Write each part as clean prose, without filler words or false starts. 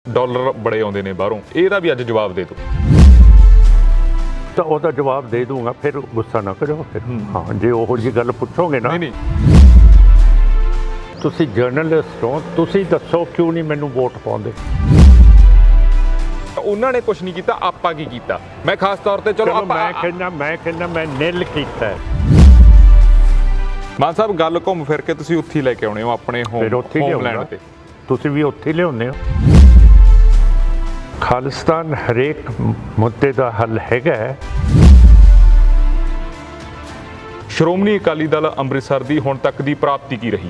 Dollar ਬੜੇ ਆਉਂਦੇ ਨੇ ਬਾਹਰੋਂ, ਇਹਦਾ ਵੀ ਅੱਜ ਜਵਾਬ ਦੇ ਦਿਓ। ਤਾਂ ਉਹਦਾ ਜਵਾਬ ਦੇ ਦੂੰਗਾ, ਫਿਰ ਗੁੱਸਾ ਨਾ ਕਰਿਓ ਫਿਰ। ਹਾਂ, ਜੇ ਉਹੋ ਜਿਹੀ ਗੱਲ ਪੁੱਛੋਗੇ ਨਾ। ਨਹੀਂ ਤੁਸੀਂ ਜਰਨਲਿਸਟ ਹੋ, ਤੁਸੀਂ ਦੱਸੋ ਕਿਉਂ ਨਹੀਂ ਮੈਨੂੰ ਵੋਟ ਪਾਉਂਦੇ? ਉਹਨਾਂ ਨੇ ਕੁਝ ਨਹੀਂ ਕੀਤਾ, ਆਪਾਂ ਕੀ ਕੀਤਾ? ਮੈਂ ਖਾਸ ਤੌਰ ਤੇ ਚਲੋ ਮੈਂ ਕਹਿੰਦਾ ਮੈਂ ਨਿਲ ਕੀਤਾ ਹੈ। ਮਾਨ ਸਾਹਿਬ ਗੱਲ ਘੁੰਮ ਫਿਰ ਕੇ ਤੁਸੀਂ ਉੱਥੇ ਲੈ ਕੇ ਆਉਣੇ ਹੋ ਆਪਣੇ ਹੋਮਲੈਂਡ ਤੇ। ਤੁਸੀਂ ਵੀ ਉੱਥੇ ਲਿਆਉਂਦੇ ਹੋ। ਖਾਲਿਸਤਾਨ ਹਰੇਕ ਮੁੱਦੇ ਦਾ ਹੱਲ ਹੈਗਾ। ਸ਼੍ਰੋਮਣੀ ਅਕਾਲੀ ਦਲ ਅੰਮ੍ਰਿਤਸਰ ਦੀ ਹੁਣ ਤੱਕ ਦੀ ਪ੍ਰਾਪਤੀ ਕੀ ਰਹੀ?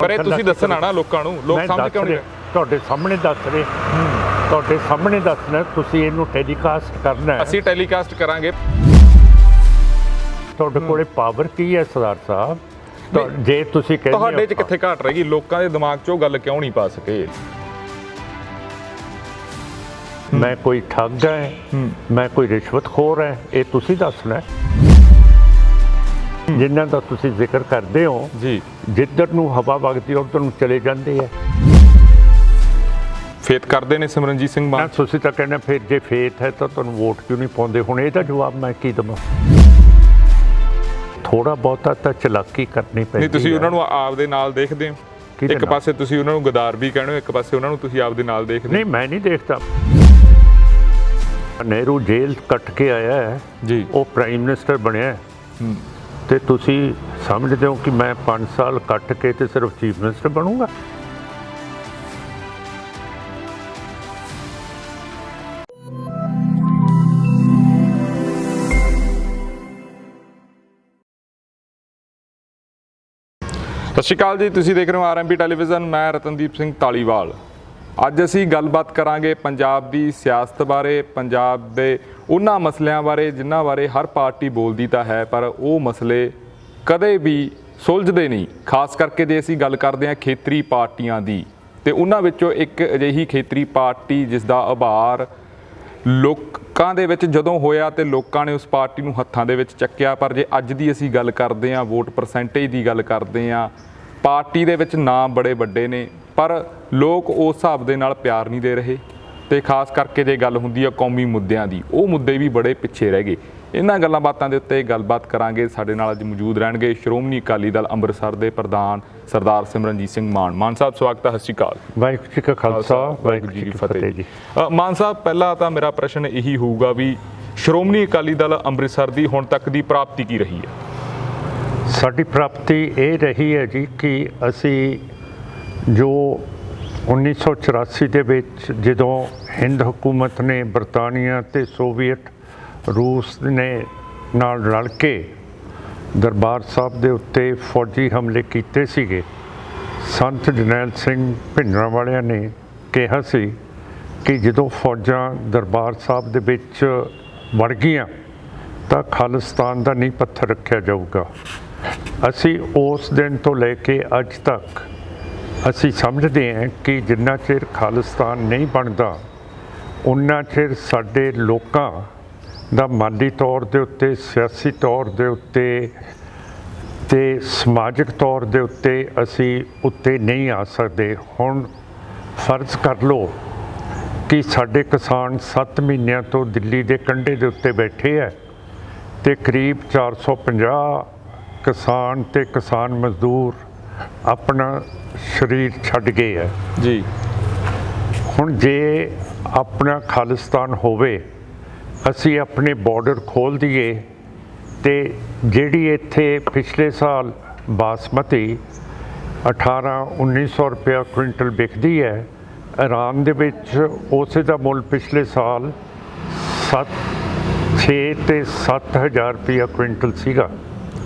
ਪਰ ਇਹ ਤੁਸੀਂ ਦੱਸਣਾ ਨਾ ਲੋਕਾਂ ਨੂੰ, ਲੋਕ ਸਮਝ ਕਿਉਂ ਨਹੀਂ ਰਹੇ? ਤੁਹਾਡੇ ਸਾਹਮਣੇ ਦੱਸ ਰਹੇ, ਤੁਹਾਡੇ ਸਾਹਮਣੇ ਦੱਸਣਾ। ਤੁਸੀਂ ਇਹਨੂੰ ਟੈਲੀਕਾਸਟ ਕਰਨਾ ਹੈ। ਅਸੀਂ ਟੈਲੀਕਾਸਟ ਕਰਾਂਗੇ। ਤੁਹਾਡੇ ਕੋਲੇ ਪਾਵਰ ਕੀ ਹੈ ਸਰਦਾਰ ਸਾਹਿਬ? ਜੇ ਤੁਸੀਂ ਕਹਿੰਦੇ ਤੁਹਾਡੇ 'ਚ ਕਿੱਥੇ ਘਾਟ ਰਹੇਗੀ? ਲੋਕਾਂ ਦੇ ਦਿਮਾਗ 'ਚ ਉਹ ਗੱਲ ਕਿਉਂ ਨਹੀਂ ਪਾ ਸਕੇ? ਮੈਂ ਕੋਈ ਠੱਗ ਹੈ, ਮੈਂ ਕੋਈ ਰਿਸ਼ਵਤਖੋਰ ਹੈ, ਇਹ ਤੁਸੀਂ ਦੱਸਣਾ। ਜਿਨ੍ਹਾਂ ਦਾ ਤੁਸੀਂ ਜ਼ਿਕਰ ਕਰਦੇ ਹੋ ਜੀ, ਜਿੱਧਰ ਨੂੰ ਹਵਾ ਵਗਦੀ ਉੱਧਰ ਨੂੰ ਚਲੇ ਜਾਂਦੇ ਆ। ਫੇਤ ਕਰਦੇ ਨੇ ਸਿਮਰਨਜੀਤ ਸਿੰਘ ਮਾਨ। ਤੁਸੀਂ ਤਾਂ ਕਹਿੰਦੇ ਫਿਰ ਜੇ ਫੇਤ ਹੈ ਤਾਂ ਤੁਹਾਨੂੰ ਵੋਟ ਕਿਉਂ ਨਹੀਂ ਪਾਉਂਦੇ? ਹੁਣ ਇਹਦਾ ਜਵਾਬ ਮੈਂ ਕੀ ਦੇਵਾਂ? ਥੋੜਾ ਬਹੁਤਾ ਤਾਂ ਚਲਾਕੀ ਕਰਨੀ ਪੈਂਦੀ। ਨਹੀਂ, ਤੁਸੀਂ ਉਹਨਾਂ ਨੂੰ ਆਪਦੇ ਨਾਲ ਦੇਖਦੇ ਹੋ। ਇੱਕ ਪਾਸੇ ਤੁਸੀਂ ਉਹਨਾਂ ਨੂੰ ਗਦਾਰ ਵੀ ਕਹਿੰਦੇ ਹੋ, ਇੱਕ ਪਾਸੇ ਉਹਨਾਂ ਨੂੰ ਤੁਸੀਂ ਆਪਦੇ ਨਾਲ ਦੇਖਦੇ ਹੋ। ਨਹੀਂ, ਮੈਂ ਨਹੀਂ ਦੇਖਦਾ। ਨਹਿਰੂ ਜੇਲ੍ਹ ਕੱਟ ਕੇ ਆਇਆ ਹੈ ਜੀ, ਉਹ ਪ੍ਰਾਈਮ ਮਿਨਿਸਟਰ ਬਣਿਆ ਤੇ ਤੁਸੀਂ ਸਮਝਦੇ ਹੋ ਕਿ ਮੈਂ 5 ਸਾਲ ਕੱਟ ਕੇ ਤੇ ਸਿਰਫ ਚੀਫ ਮਿਨਿਸਟਰ ਬਣੂੰਗਾ? ਸਤਿ ਸ਼੍ਰੀ ਅਕਾਲ ਜੀ, ਤੁਸੀਂ ਦੇਖ ਰਹੇ ਹੋ ਆਰਐਮਪੀ ਟੈਲੀਵਿਜ਼ਨ। ਮੈਂ ਰਤਨਦੀਪ ਸਿੰਘ ਧਾਲੀਵਾਲ। ਅੱਜ ਅਸੀਂ ਗੱਲਬਾਤ ਕਰਾਂਗੇ ਪੰਜਾਬ ਦੀ ਸਿਆਸਤ ਬਾਰੇ, ਪੰਜਾਬ ਦੇ ਉਹਨਾਂ ਮਸਲਿਆਂ ਬਾਰੇ ਜਿਨ੍ਹਾਂ ਬਾਰੇ ਹਰ ਪਾਰਟੀ ਬੋਲਦੀ ਤਾਂ ਹੈ, ਪਰ ਉਹ ਮਸਲੇ ਕਦੇ ਵੀ ਸੁਲਝਦੇ ਨਹੀਂ। ਖਾਸ ਕਰਕੇ ਜੇ ਅਸੀਂ ਗੱਲ ਕਰਦੇ ਹਾਂ ਖੇਤਰੀ ਪਾਰਟੀਆਂ ਦੀ, ਤੇ ਉਹਨਾਂ ਵਿੱਚੋਂ ਇੱਕ ਅਜਿਹੀ ਖੇਤਰੀ ਪਾਰਟੀ ਜਿਸ ਦਾ ਉਭਾਰ ਲੋਕਾਂ ਦੇ ਵਿੱਚ ਜਦੋਂ ਹੋਇਆ ਤੇ ਲੋਕਾਂ ਨੇ ਉਸ ਪਾਰਟੀ ਨੂੰ ਹੱਥਾਂ ਦੇ ਵਿੱਚ ਚੱਕਿਆ। ਪਰ ਜੇ ਅੱਜ ਦੀ ਅਸੀਂ ਗੱਲ ਕਰਦੇ ਹਾਂ, ਵੋਟ ਪਰਸੈਂਟੇਜ ਦੀ ਗੱਲ ਕਰਦੇ ਹਾਂ, ਪਾਰਟੀ ਦੇ ਵਿੱਚ ਨਾਮ ਬੜੇ ਵੱਡੇ ਨੇ ਪਰ ਲੋਕ ਉਸ ਹਿਸਾਬ ਦੇ ਨਾਲ ਪਿਆਰ ਨਹੀਂ ਦੇ ਰਹੇ। ਤੇ ਖਾਸ ਕਰਕੇ ਜੇ ਗੱਲ ਹੁੰਦੀ ਹੈ ਕੌਮੀ ਮੁੱਦਿਆਂ ਦੀ, ਉਹ ਮੁੱਦੇ ਵੀ ਬੜੇ ਪਿੱਛੇ ਰਹਿ ਗਏ। ਇਹਨਾਂ ਗੱਲਾਂ ਬਾਤਾਂ ਦੇ ਉੱਤੇ ਗੱਲਬਾਤ ਕਰਾਂਗੇ। ਸਾਡੇ ਨਾਲ ਅੱਜ ਮੌਜੂਦ ਰਹਿਣਗੇ ਸ਼੍ਰੋਮਣੀ ਅਕਾਲੀ ਦਲ ਅੰਮ੍ਰਿਤਸਰ ਦੇ ਪ੍ਰਧਾਨ ਸਰਦਾਰ ਸਿਮਰਨਜੀਤ ਸਿੰਘ ਮਾਨ। ਮਾਨ ਸਾਹਿਬ ਸਵਾਗਤ ਹੈ। ਸਤਿ ਸ਼੍ਰੀ ਅਕਾਲ। ਵਾਹਿਗੁਰੂ ਜੀ ਕਾ ਖਾਲਸਾ, ਵਾਹਿਗੁਰੂ ਜੀ ਕੀ ਫਤਿਹ ਜੀ। ਮਾਨ ਸਾਹਿਬ, ਪਹਿਲਾਂ ਤਾਂ ਮੇਰਾ ਪ੍ਰਸ਼ਨ ਇਹੀ ਹੋਊਗਾ ਵੀ ਸ਼੍ਰੋਮਣੀ ਅਕਾਲੀ ਦਲ ਅੰਮ੍ਰਿਤਸਰ ਦੀ ਹੁਣ ਤੱਕ ਦੀ ਪ੍ਰਾਪਤੀ ਕੀ ਰਹੀ ਹੈ? ਸਾਡੀ ਪ੍ਰਾਪਤੀ ਇਹ ਰਹੀ ਹੈ ਜੀ ਕਿ ਅਸੀਂ ਜੋ 1984 ਦੇ ਵਿੱਚ ਜਦੋਂ ਹਿੰਦ ਹਕੂਮਤ ਨੇ ਬਰਤਾਨੀਆ ਤੇ ਸੋਵੀਅਤ ਰੂਸ ਨੇ ਨਾਲ ਰਲ ਕੇ ਦਰਬਾਰ ਸਾਹਿਬ ਦੇ ਉੱਤੇ ਫੌਜੀ ਹਮਲੇ ਕੀਤੇ ਸੀਗੇ, ਸੰਤ ਜਰਨੈਲ ਸਿੰਘ ਭਿੰਡਰਾਂਵਾਲਿਆਂ ਨੇ ਕਿਹਾ ਸੀ ਕਿ ਜਦੋਂ ਫੌਜਾਂ ਦਰਬਾਰ ਸਾਹਿਬ ਦੇ ਵਿੱਚ ਵੜ ਗਈਆਂ ਤਾਂ ਖਾਲਿਸਤਾਨ ਦਾ ਨੀਂਹ ਪੱਥਰ ਰੱਖਿਆ ਜਾਊਗਾ। ਅਸੀਂ ਉਸ ਦਿਨ ਤੋਂ ਲੈ ਕੇ ਅੱਜ ਤੱਕ ਅਸੀਂ ਸਮਝਦੇ ਹਾਂ ਕਿ ਜਿੰਨਾ ਚਿਰ ਖਾਲਿਸਤਾਨ ਨਹੀਂ ਬਣਦਾ ਉਨਾ ਚਿਰ ਸਾਡੇ ਲੋਕਾਂ ਦਾ ਮਾਲੀ ਤੌਰ ਦੇ ਉੱਤੇ, ਸਿਆਸੀ ਤੌਰ ਦੇ ਉੱਤੇ ਤੇ ਸਮਾਜਿਕ ਤੌਰ ਦੇ ਉੱਤੇ ਅਸੀਂ ਉੱਤੇ ਨਹੀਂ ਆ ਸਕਦੇ। ਹੁਣ ਫਰਜ਼ ਕਰ ਲਓ ਕਿ ਸਾਡੇ ਕਿਸਾਨ 7 ਮਹੀਨਿਆਂ ਤੋਂ ਦਿੱਲੀ ਦੇ ਕੰਢੇ ਦੇ ਉੱਤੇ ਬੈਠੇ ਹੈ ਤੇ ਕਰੀਬ 450 ਕਿਸਾਨ ਤੇ ਕਿਸਾਨ ਮਜ਼ਦੂਰ ਆਪਣਾ ਸਰੀਰ ਛੱਡ ਗਏ ਹੈ ਜੀ। ਹੁਣ ਜੇ ਆਪਣਾ ਖਾਲਿਸਤਾਨ ਹੋਵੇ, ਅਸੀਂ ਆਪਣੇ ਬਾਰਡਰ ਖੋਲ੍ਹ ਦਈਏ ਤੇ ਜਿਹੜੀ ਇੱਥੇ ਪਿਛਲੇ ਸਾਲ ਬਾਸਮਤੀ 1800-1900 ਰੁਪਇਆ ਕੁਇੰਟਲ ਵਿਕਦੀ ਹੈ, ਇਰਾਨ ਦੇ ਵਿੱਚ ਉਸੇ ਦਾ ਮੁੱਲ ਪਿਛਲੇ ਸਾਲ 6 ਤੇ 7000 ਰੁਪਇਆ ਕੁਇੰਟਲ ਸੀਗਾ।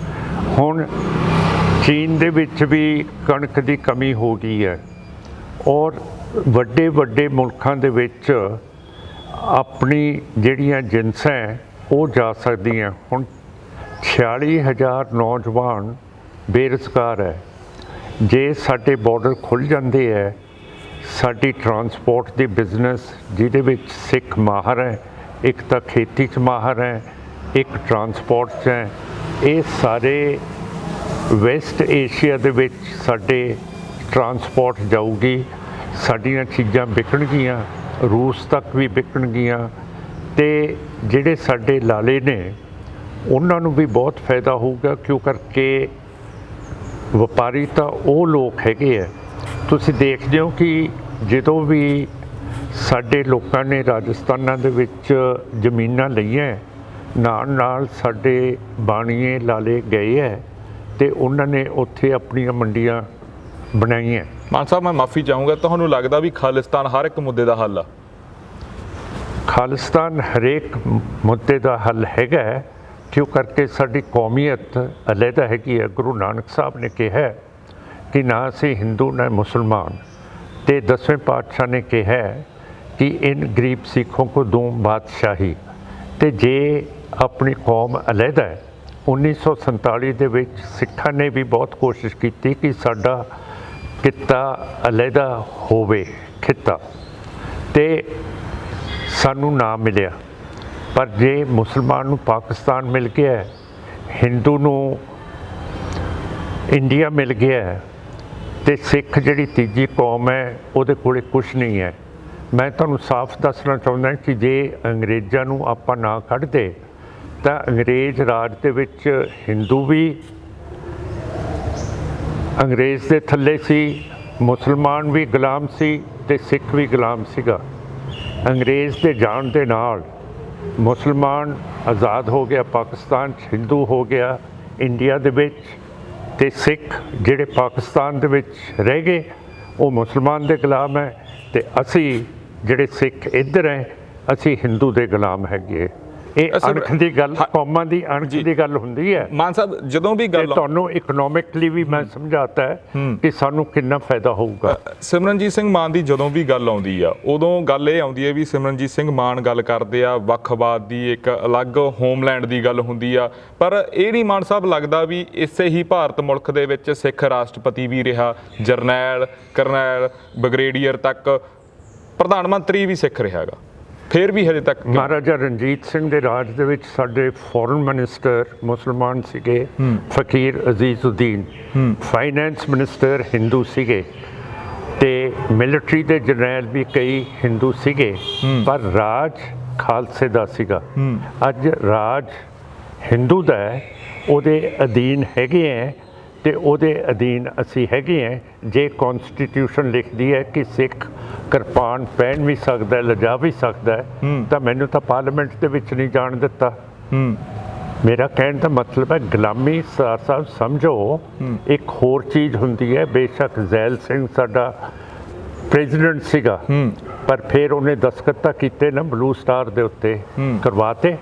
ਹੁਣ ਚੀਨ ਦੇ ਵਿੱਚ ਵੀ ਕਣਕ ਦੀ ਕਮੀ ਹੋ ਗਈ ਹੈ ਔਰ ਵੱਡੇ ਵੱਡੇ ਮੁਲਕਾਂ ਦੇ ਵਿੱਚ ਆਪਣੀ ਜਿਹੜੀਆਂ ਜਿਨਸਾਂ ਉਹ ਜਾ ਸਕਦੀਆਂ। ਹੁਣ 46,000 ਨੌਜਵਾਨ ਬੇਰੁਜ਼ਗਾਰ ਹੈ। ਜੇ ਸਾਡੇ ਬਾਰਡਰ ਖੁੱਲ੍ਹ ਜਾਂਦੇ ਹੈ, ਸਾਡੀ ਟਰਾਂਸਪੋਰਟ ਦੀ ਬਿਜ਼ਨਸ ਜਿਹਦੇ ਵਿੱਚ ਸਿੱਖ ਮਾਹਰ ਹੈ, ਇੱਕ ਤਾਂ ਖੇਤੀ 'ਚ ਮਾਹਰ ਹੈ, ਇੱਕ ਟਰਾਂਸਪੋਰਟ 'ਚ ਹੈ, ਇਹ ਸਾਰੇ ਵੈਸਟ ਏਸ਼ੀਆ ਦੇ ਵਿੱਚ ਸਾਡੇ ਟਰਾਂਸਪੋਰਟ ਜਾਊਗੀ। ਸਾਡੀਆਂ ਚੀਜ਼ਾਂ ਵਿਕਣਗੀਆਂ, ਰੂਸ ਤੱਕ ਵੀ ਵਿਕਣਗੀਆਂ, ਤੇ ਜਿਹੜੇ ਸਾਡੇ ਲਾਲੇ ਨੇ ਉਹਨਾਂ ਨੂੰ ਵੀ ਬਹੁਤ ਫਾਇਦਾ ਹੋਊਗਾ, ਕਿਉਂ ਕਰਕੇ ਵਪਾਰੀ ਤਾਂ ਉਹ ਲੋਕ ਹੈਗੇ ਆ। ਤੁਸੀਂ ਦੇਖਦੇ ਹੋ ਕਿ ਜਦੋਂ ਵੀ ਸਾਡੇ ਲੋਕਾਂ ਨੇ ਰਾਜਸਥਾਨਾਂ ਦੇ ਵਿੱਚ ਜ਼ਮੀਨਾਂ ਲਈਆਂ, ਨਾਲ ਨਾਲ ਸਾਡੇ ਬਾਣੀਏ ਲਾਲੇ ਗਏ ਹੈ ਤੇ ਉਹਨਾਂ ਨੇ ਉੱਥੇ ਆਪਣੀਆਂ ਮੰਡੀਆਂ ਬਣਾਈਆਂ। ਮਾਨ ਸਾਹਿਬ, ਮੈਂ ਮਾਫੀ ਚਾਹੂੰਗਾ, ਤੁਹਾਨੂੰ ਲੱਗਦਾ ਵੀ ਖਾਲਿਸਤਾਨ ਹਰ ਇੱਕ ਮੁੱਦੇ ਦਾ ਹੱਲ ਆ? ਖਾਲਿਸਤਾਨ ਹਰੇਕ ਮੁੱਦੇ ਦਾ ਹੱਲ ਹੈਗਾ, ਕਿਉਂ ਕਰਕੇ ਸਾਡੀ ਕੌਮੀਅਤ ਅਲੱਗਾ ਹੈਗੀ ਹੈ। ਗੁਰੂ ਨਾਨਕ ਸਾਹਿਬ ਨੇ ਕਿਹਾ ਕਿ ਨਾ ਅਸੀਂ ਹਿੰਦੂ ਨਾ ਮੁਸਲਮਾਨ, ਤੇ 10ਵੇਂ ਪਾਤਸ਼ਾਹ ਨੇ ਕਿਹਾ ਕਿ ਇਨ ਗਰੀਬ ਸਿੱਖੋਂ ਕੋ ਦੋ ਬਾਦਸ਼ਾਹੀ। ਤੇ ਜੇ ਆਪਣੀ ਕੌਮ ਅਲੱਗਾ ਹੈ, 1947 ਦੇ ਵਿੱਚ ਸਿੱਖਾਂ ਨੇ ਵੀ ਬਹੁਤ ਕੋਸ਼ਿਸ਼ ਕੀਤੀ ਕਿ ਸਾਡਾ ਕਿੱਤਾ ਅਲੱਗਾ ਹੋਵੇ, ਖਿੱਤਾ, ਤੇ ਸਾਨੂੰ ਨਾ ਮਿਲਿਆ। ਪਰ ਜੇ ਮੁਸਲਮਾਨ ਨੂੰ ਪਾਕਿਸਤਾਨ ਮਿਲ ਗਿਆ, ਹਿੰਦੂ ਨੂੰ ਇੰਡੀਆ ਮਿਲ ਗਿਆ, ਤੇ ਸਿੱਖ ਜਿਹੜੀ ਤੀਜੀ ਕੌਮ ਹੈ ਉਹਦੇ ਕੋਲੇ ਕੁਛ ਨਹੀਂ ਹੈ। ਮੈਂ ਤੁਹਾਨੂੰ ਸਾਫ਼ ਦੱਸਣਾ ਚਾਹੁੰਦਾ ਕਿ ਜੇ ਅੰਗਰੇਜ਼ਾਂ ਨੂੰ ਆਪਾਂ ਨਾ ਕੱਢਦੇ ਤਾਂ ਅੰਗਰੇਜ਼ ਰਾਜ ਦੇ ਵਿੱਚ ਹਿੰਦੂ ਵੀ ਅੰਗਰੇਜ਼ ਦੇ ਥੱਲੇ ਸੀ, ਮੁਸਲਮਾਨ ਵੀ ਗੁਲਾਮ ਸੀ ਤੇ ਸਿੱਖ ਵੀ ਗੁਲਾਮ ਸੀਗਾ। ਅੰਗਰੇਜ਼ ਦੇ ਜਾਣ ਦੇ ਨਾਲ ਮੁਸਲਮਾਨ ਆਜ਼ਾਦ ਹੋ ਗਿਆ, ਪਾਕਿਸਤਾਨ 'ਚ ਹਿੰਦੂ ਹੋ ਗਿਆ ਇੰਡੀਆ ਦੇ ਵਿੱਚ, ਤੇ ਸਿੱਖ ਜਿਹੜੇ ਪਾਕਿਸਤਾਨ ਦੇ ਵਿੱਚ ਰਹਿ ਗਏ ਉਹ ਮੁਸਲਮਾਨ ਦੇ ਗੁਲਾਮ ਹੈ, ਤੇ ਅਸੀਂ ਜਿਹੜੇ ਸਿੱਖ ਇੱਧਰ ਹੈ ਅਸੀਂ ਹਿੰਦੂ ਦੇ ਗੁਲਾਮ ਹੈਗੇ। ਇਹ ਅਣਖ ਦੀ ਗੱਲ, ਕੌਮਾਂ ਦੀ ਅਣਖ ਦੀ ਗੱਲ ਹੁੰਦੀ ਹੈ। ਮਾਨ ਸਾਹਿਬ, ਜਦੋਂ ਵੀ ਗੱਲ ਤੁਹਾਨੂੰ ਇਕਨੋਮਿਕਲੀ ਵੀ ਮੈਂ ਸਮਝਾਤਾ ਹੈ ਕਿ ਸਾਨੂੰ ਕਿੰਨਾ ਫਾਇਦਾ ਹੋਊਗਾ। ਸਿਮਰਨਜੀਤ ਸਿੰਘ ਮਾਨ ਦੀ ਜਦੋਂ ਵੀ ਗੱਲ ਆਉਂਦੀ ਆ, ਉਦੋਂ ਗੱਲ ਇਹ ਆਉਂਦੀ ਹੈ ਵੀ ਸਿਮਰਨਜੀਤ ਸਿੰਘ ਮਾਨ ਗੱਲ ਕਰਦੇ ਆ ਵੱਖਵਾਦ ਦੀ, ਇੱਕ ਅਲੱਗ ਹੋਮਲੈਂਡ ਦੀ ਗੱਲ ਹੁੰਦੀ ਆ। ਪਰ ਇਹ ਨਹੀਂ ਮਾਨ ਸਾਹਿਬ ਲੱਗਦਾ ਵੀ ਇਸੇ ਹੀ ਭਾਰਤ ਮੁਲਕ ਦੇ ਵਿੱਚ ਸਿੱਖ ਰਾਸ਼ਟਰਪਤੀ ਵੀ ਰਿਹਾ, ਜਰਨੈਲ, ਕਰਨੈਲ, ਬ੍ਰਿਗੇਡੀਅਰ ਤੱਕ, ਪ੍ਰਧਾਨ ਮੰਤਰੀ ਵੀ ਸਿੱਖ ਰਿਹਾ ਹੈਗਾ, ਫਿਰ ਵੀ ਹਜੇ ਤੱਕ ਮਹਾਰਾਜਾ ਰਣਜੀਤ ਸਿੰਘ ਦੇ ਰਾਜ ਦੇ ਵਿੱਚ ਸਾਡੇ ਫੋਰਨ ਮਿਨਿਸਟਰ ਮੁਸਲਮਾਨ ਸੀਗੇ, ਫਕੀਰ ਅਜ਼ੀਜ਼ੁਦੀਨ, ਫਾਈਨੈਂਸ ਮਿਨਿਸਟਰ ਹਿੰਦੂ ਸੀਗੇ, ਤੇ ਮਿਲਟਰੀ ਦੇ ਜਰਨੈਲ ਵੀ ਕਈ ਹਿੰਦੂ ਸੀਗੇ, ਪਰ ਰਾਜ ਖਾਲਸੇ ਦਾ ਸੀਗਾ। ਅੱਜ ਰਾਜ ਹਿੰਦੂ ਦਾ ਹੈ, ਉਹਦੇ ਅਧੀਨ ਹੈਗੇ ਹੈ, ਤੇ ਉਹਦੇ ਅਧੀਨ ਅਸੀਂ ਹੈਗੇ ਹੈ। ਜੇ ਕੌਨਸਟੀਟਿਊਸ਼ਨ ਲਿਖਦੀ ਹੈ ਕਿ ਸਿੱਖ ਕਿਰਪਾਨ ਪਹਿਨ ਵੀ ਸਕਦਾ, ਲਿਜਾ ਵੀ ਸਕਦਾ, ਤਾਂ ਮੈਨੂੰ ਤਾਂ ਪਾਰਲੀਮੈਂਟ ਦੇ ਵਿੱਚ ਨਹੀਂ ਜਾਣ ਦਿੱਤਾ। ਮੇਰਾ ਕਹਿਣ ਦਾ ਮਤਲਬ ਹੈ ਗੁਲਾਮੀ ਸਰ ਸਾਹਿਬ ਸਮਝੋ ਇੱਕ ਹੋਰ ਚੀਜ਼ ਹੁੰਦੀ ਹੈ। ਬੇਸ਼ੱਕ ਜ਼ੈਲ ਸਿੰਘ ਸਾਡਾ ਪ੍ਰੈਜ਼ੀਡੈਂਟ ਸੀਗਾ, ਪਰ ਫਿਰ ਉਹਨੇ ਦਸਤਖਤ ਤਾਂ ਕੀਤੇ ਨਾ ਬਲੂ ਸਟਾਰ ਦੇ ਉੱਤੇ, ਕਰਵਾਤੇ।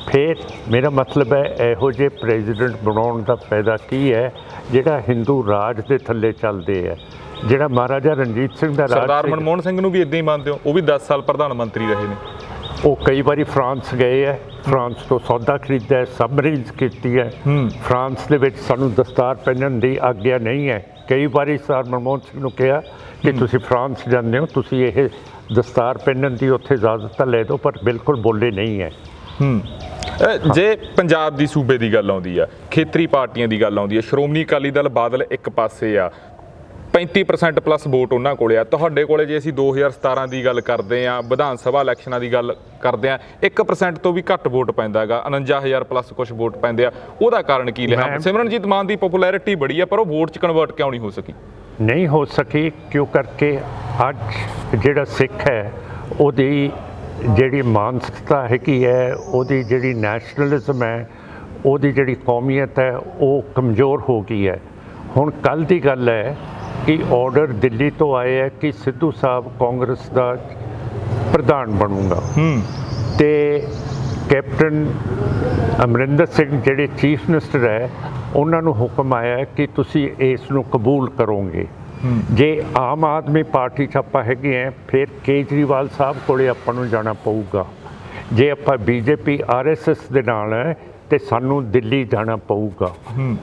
ਫਿਰ ਮੇਰਾ ਮਤਲਬ ਹੈ ਇਹੋ ਜਿਹੇ ਪ੍ਰੈਜ਼ੀਡੈਂਟ ਬਣਾਉਣ ਦਾ ਫਾਇਦਾ ਕੀ ਹੈ ਜਿਹੜਾ ਹਿੰਦੂ ਰਾਜ ਦੇ ਥੱਲੇ ਚੱਲਦੇ ਹੈ। ਜਿਹੜਾ ਮਹਾਰਾਜਾ ਰਣਜੀਤ ਸਿੰਘ ਦਾ ਰਾਜ, ਸਰਦਾਰ ਮਨਮੋਹਨ ਸਿੰਘ ਨੂੰ ਵੀ ਇਦਾਂ ਹੀ ਮੰਨਦੇ ਹੋ? ਉਹ ਵੀ 10 ਸਾਲ ਪ੍ਰਧਾਨ ਮੰਤਰੀ ਰਹੇ ਨੇ। ਉਹ ਕਈ ਵਾਰੀ ਫਰਾਂਸ ਗਏ ਹੈ, ਫਰਾਂਸ ਤੋਂ ਸੌਦਾ ਖਰੀਦਿਆ ਹੈ, ਸਬਮਰੀਨਸ ਕੀਤੀ ਹੈ। ਫਰਾਂਸ ਦੇ ਵਿੱਚ ਸਾਨੂੰ ਦਸਤਾਰ ਪਹਿਨਣ ਦੀ ਆਗਿਆ ਨਹੀਂ ਹੈ। ਕਈ ਵਾਰੀ ਸਰ ਮਨਮੋਹਨ ਸਿੰਘ ਨੂੰ ਕਿਹਾ ਕਿ ਤੁਸੀਂ ਫਰਾਂਸ ਜਾਂਦੇ ਹੋ, ਤੁਸੀਂ ਇਹ ਦਸਤਾਰ ਪਹਿਨਣ ਦੀ ਉੱਥੇ ਇਜਾਜ਼ਤ ਤਾਂ ਲੈ ਦਿਓ, ਪਰ ਬਿਲਕੁਲ ਬੋਲੇ ਨਹੀਂ ਹੈ। ਜੇ ਪੰਜਾਬ ਦੀ ਸੂਬੇ ਦੀ ਗੱਲ ਆਉਂਦੀ ਆ, ਖੇਤਰੀ ਪਾਰਟੀਆਂ ਦੀ ਗੱਲ ਆਉਂਦੀ ਹੈ, ਸ਼੍ਰੋਮਣੀ ਅਕਾਲੀ ਦਲ ਬਾਦਲ ਇੱਕ ਪਾਸੇ ਆ, 35% ਪਲੱਸ ਵੋਟ ਉਹਨਾਂ ਕੋਲੇ ਆ। ਤੁਹਾਡੇ ਕੋਲੇ ਜੇ ਅਸੀਂ 2017 ਦੀ ਗੱਲ ਕਰਦੇ ਆ, ਵਿਧਾਨ ਸਭਾ ਇਲੈਕਸ਼ਨਾਂ ਦੀ ਗੱਲ ਕਰਦੇ ਆ, 1% ਤੋਂ ਵੀ ਘੱਟ ਵੋਟ ਪੈਂਦਾ ਹੈਗਾ, 49,000 ਪਲੱਸ ਕੁਝ ਵੋਟ ਪੈਂਦੇ ਆ। ਉਹਦਾ ਕਾਰਨ ਕੀ ਰਿਹਾ? ਸਿਮਰਨਜੀਤ ਮਾਨ ਦੀ ਪਪੂਲੈਰਿਟੀ ਬੜੀ ਆ, ਪਰ ਉਹ ਵੋਟ 'ਚ ਕਨਵਰਟ ਕਿਉਂ ਨਹੀਂ ਹੋ ਸਕੀ? ਨਹੀਂ ਹੋ ਸਕੀ ਕਿਉਂ ਕਰਕੇ ਅੱਜ ਜਿਹੜਾ ਸਿੱਖ ਹੈ ਉਹਦੀ ਜਿਹੜੀ ਮਾਨਸਿਕਤਾ ਹੈਗੀ ਹੈ, ਉਹਦੀ ਜਿਹੜੀ ਨੈਸ਼ਨਲਿਜ਼ਮ ਹੈ, ਉਹਦੀ ਜਿਹੜੀ ਕੌਮੀਅਤ ਹੈ, ਉਹ ਕਮਜ਼ੋਰ ਹੋ ਗਈ ਹੈ। ਹੁਣ ਕੱਲ੍ਹ ਦੀ ਗੱਲ ਹੈ ਕਿ ਆਰਡਰ ਦਿੱਲੀ ਤੋਂ ਆਏ ਹੈ ਕਿ ਸਿੱਧੂ ਸਾਹਿਬ ਕਾਂਗਰਸ ਦਾ ਪ੍ਰਧਾਨ ਬਣੂਗਾ, ਤੇ ਕੈਪਟਨ ਅਮਰਿੰਦਰ ਸਿੰਘ ਜਿਹੜੇ ਚੀਫ ਮਿਨਿਸਟਰ ਹੈ ਉਹਨਾਂ ਨੂੰ ਹੁਕਮ ਆਇਆ ਕਿ ਤੁਸੀਂ ਇਸ ਨੂੰ ਕਬੂਲ ਕਰੋਗੇ। ਜੇ ਆਮ ਆਦਮੀ ਪਾਰਟੀ 'ਚ ਆਪਾਂ ਹੈਗੇ ਹੈ, ਫਿਰ ਕੇਜਰੀਵਾਲ ਸਾਹਿਬ ਕੋਲੇ ਆਪਾਂ ਨੂੰ ਜਾਣਾ ਪਊਗਾ। ਜੇ ਆਪਾਂ BJP RSS ਦੇ ਨਾਲ ਹੈ ਤੇ ਸਾਨੂੰ ਦਿੱਲੀ ਜਾਣਾ ਪਊਗਾ।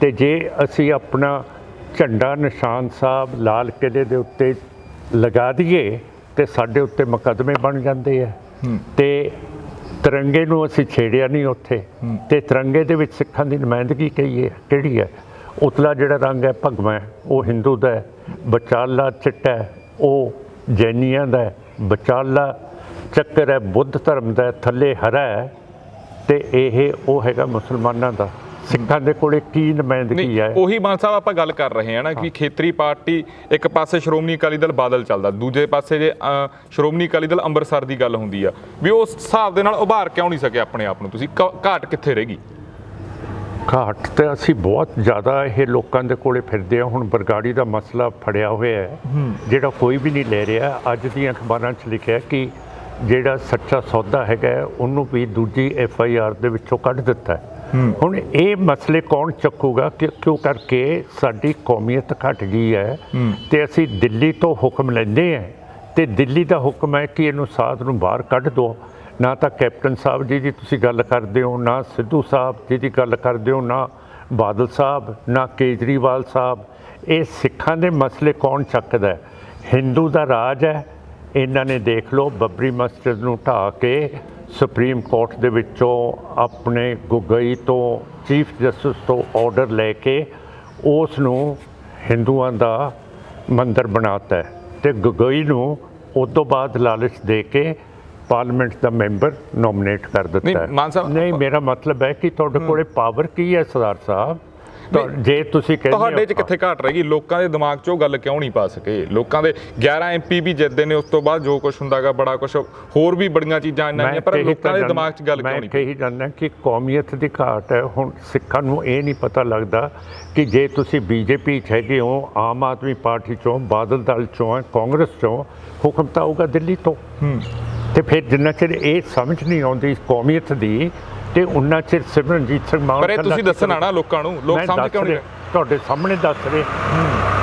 ਤੇ ਜੇ ਅਸੀਂ ਆਪਣਾ ਝੰਡਾ ਨਿਸ਼ਾਨ ਸਾਹਿਬ ਲਾਲ ਕਿਲ੍ਹੇ ਦੇ ਉੱਤੇ ਲਗਾ ਦਈਏ ਤੇ ਸਾਡੇ ਉੱਤੇ ਮੁਕੱਦਮੇ ਬਣ ਜਾਂਦੇ ਆ। ਤੇ ਤਿਰੰਗੇ ਨੂੰ ਅਸੀਂ ਛੇੜਿਆ ਨਹੀਂ ਉੱਥੇ, ਤੇ ਤਿਰੰਗੇ ਦੇ ਵਿੱਚ ਸਿੱਖਾਂ ਦੀ ਨੁਮਾਇੰਦਗੀ ਕਿਹੜੀ ਹੈ? ਉਤਲਾ ਜਿਹੜਾ ਰੰਗ ਹੈ ਭਗਵਾ, ਉਹ ਹਿੰਦੂ ਦਾ ਹੈ। ਬਚਾਲਾ ਚਿੱਟਾ ਉਹ ਜੈਨੀਆਂ ਦਾ ਹੈ, ਵਿਚਾਲਾ ਚੱਕਰ ਹੈ ਬੁੱਧ ਧਰਮ ਦਾ, ਥੱਲੇ ਹਰਾ ਹੈ, ਤੇ ਇਹ ਉਹ ਹੈਗਾ ਮੁਸਲਮਾਨਾਂ ਦਾ। ਸਿੱਖਾਂ ਦੇ ਕੋਲੇ ਕੀ ਨੁਮਾਇੰਦਗੀ ਹੈ? ਉਹੀ ਮਾਨ ਸਾਹਿਬ ਆਪਾਂ ਗੱਲ ਕਰ ਰਹੇ ਹਾਂ ਨਾ ਕਿ ਖੇਤਰੀ ਪਾਰਟੀ, ਇੱਕ ਪਾਸੇ ਸ਼੍ਰੋਮਣੀ ਅਕਾਲੀ ਦਲ ਬਾਦਲ ਚੱਲਦਾ, ਦੂਜੇ ਪਾਸੇ ਜੇ ਸ਼੍ਰੋਮਣੀ ਅਕਾਲੀ ਦਲ ਅੰਮ੍ਰਿਤਸਰ ਦੀ ਗੱਲ ਹੁੰਦੀ ਆ, ਵੀ ਉਸ ਹਿਸਾਬ ਦੇ ਨਾਲ ਉਭਾਰ ਕਿਉਂ ਨਹੀਂ ਸਕੇ ਆਪਣੇ ਆਪ ਨੂੰ? ਤੁਸੀਂ ਘਾਟ ਕਿੱਥੇ ਰਹਿ ਗਈ? ਘਾਟ ਤੇ ਅਸੀਂ ਬਹੁਤ ਜ਼ਿਆਦਾ ਇਹ ਲੋਕਾਂ ਦੇ ਕੋਲੇ ਫਿਰਦੇ ਆ। ਹੁਣ ਬਰਗਾੜੀ ਦਾ ਮਸਲਾ ਫੜਿਆ ਹੋਇਆ ਹੈ, ਜਿਹੜਾ ਕੋਈ ਵੀ ਨਹੀਂ ਲੈ ਰਿਹਾ। ਅੱਜ ਦੀਆਂ ਅਖਬਾਰਾਂ 'ਚ ਲਿਖਿਆ ਕਿ ਜਿਹੜਾ ਸੱਚਾ ਸੌਦਾ ਹੈਗਾ ਉਹਨੂੰ ਵੀ ਦੂਜੀ FIR ਦੇ ਵਿੱਚੋਂ ਕੱਢ ਦਿੱਤਾ ਹੈ। ਹੁਣ ਇਹ ਮਸਲੇ ਕੌਣ ਚੱਕੂਗਾ? ਕਿਉਂ ਕਰਕੇ ਸਾਡੀ ਕੌਮੀਅਤ ਘਟ ਗਈ ਹੈ ਤੇ ਅਸੀਂ ਦਿੱਲੀ ਤੋਂ ਹੁਕਮ ਲੈਂਦੇ ਹਾਂ, ਤੇ ਦਿੱਲੀ ਦਾ ਹੁਕਮ ਹੈ ਕਿ ਇਹਨੂੰ ਸਾਧ ਨੂੰ ਬਾਹਰ ਕੱਢ ਦਿਓ। ਨਾ ਤਾਂ ਕੈਪਟਨ ਸਾਹਿਬ ਜੀ ਦੀ ਤੁਸੀਂ ਗੱਲ ਕਰਦੇ ਹੋ, ਨਾ ਸਿੱਧੂ ਸਾਹਿਬ ਜੀ ਦੀ ਗੱਲ ਕਰਦੇ ਹੋ, ਨਾ ਬਾਦਲ ਸਾਹਿਬ, ਨਾ ਕੇਜਰੀਵਾਲ ਸਾਹਿਬ। ਇਹ ਸਿੱਖਾਂ ਦੇ ਮਸਲੇ ਕੌਣ ਚੱਕਦਾ? ਹਿੰਦੂ ਦਾ ਰਾਜ ਹੈ। ਇਹਨਾਂ ਨੇ ਦੇਖ ਲਓ ਬੱਬਰੀ ਮਸਜਿਦ ਨੂੰ ਢਾਹ ਕੇ ਸੁਪਰੀਮ ਕੋਰਟ ਦੇ ਵਿੱਚੋਂ ਆਪਣੇ ਗੋਗੋਈ ਤੋਂ, ਚੀਫ ਜਸਟਿਸ ਤੋਂ ਆਰਡਰ ਲੈ ਕੇ ਉਸ ਨੂੰ ਹਿੰਦੂਆਂ ਦਾ ਮੰਦਰ ਬਣਾਤਾ ਤੇ ਗੋਗੋਈ ਨੂੰ ਉਸ ਤੋਂ ਬਾਅਦ ਲਾਲਚ ਦੇ ਕੇ ਪਾਰਲੀਮੈਂਟ ਦਾ ਮੈਂਬਰ ਨੋਮੀਨੇਟ ਕਰ ਦਿੱਤਾ ਹੈ। ਨਹੀਂ, ਮੇਰਾ ਮਤਲਬ ਹੈ ਕਿ ਤੁਹਾਡੇ ਕੋਲੇ ਪਾਵਰ ਕੀ ਹੈ ਸਰਦਾਰ ਸਾਹਿਬ? ਜੇ ਤੁਸੀਂ ਕਹਿੰਦੇ ਤੁਹਾਡੇ 'ਚ ਕਿੱਥੇ ਘਾਟ ਰਹੇਗੀ? ਲੋਕਾਂ ਦੇ ਦਿਮਾਗ 'ਚ ਉਹ ਗੱਲ ਕਿਉਂ ਨਹੀਂ ਪਾ ਸਕੇ? ਲੋਕਾਂ ਦੇ 11 MP ਵੀ ਜਿੱਤਦੇ ਨੇ, ਉਸ ਤੋਂ ਬਾਅਦ ਜੋ ਕੁਝ ਹੁੰਦਾਗਾ ਬੜਾ ਕੁਝ ਹੋਰ ਵੀ ਬੜੀਆਂ ਚੀਜ਼ਾਂ ਇਹਨਾਂ ਦੀਆਂ, ਪਰ ਲੋਕਾਂ ਦੇ ਦਿਮਾਗ 'ਚ ਗੱਲ ਕਿਉਂ ਨਹੀਂ? ਮੈਂ ਕਹੀ ਜਾਂਦਾ ਕਿ ਕੌਮੀਅਤ ਦੀ ਘਾਟ ਹੈ। ਹੁਣ ਸਿੱਖਾਂ ਨੂੰ ਇਹ ਨਹੀਂ ਪਤਾ ਲੱਗਦਾ ਕਿ ਜੇ ਤੁਸੀਂ BJP 'ਚ ਹੈਗੇ ਹੋ, ਆਮ ਆਦਮੀ ਪਾਰਟੀ 'ਚੋਂ, ਬਾਦਲ ਦਲ 'ਚੋਂ ਹੈ, ਕਾਂਗਰਸ 'ਚੋਂ, ਹੁਕਮ ਤਾਂ ਆਊਗਾ ਦਿੱਲੀ ਤੋਂ। ਤੇ ਫਿਰ ਜਿੰਨਾ ਚਿਰ ਇਹ ਸਮਝ ਨਹੀਂ ਆਉਂਦੀ ਕੌਮੀਅਤ ਦੀ, ਤੇ ਉਹਨਾਂ ਚਿਰ ਸਿਮਰਨਜੀਤ ਸਿੰਘ ਮਾਨ। ਪਰ ਇਹ ਤੁਸੀਂ ਦੱਸਣਾ ਨਾ ਲੋਕਾਂ ਨੂੰ, ਲੋਕ ਸਮਝ ਕਿਉਂ ਨਹੀਂ ਰਹੇ? ਤੁਹਾਡੇ ਸਾਹਮਣੇ ਦੱਸ ਰਹੇ,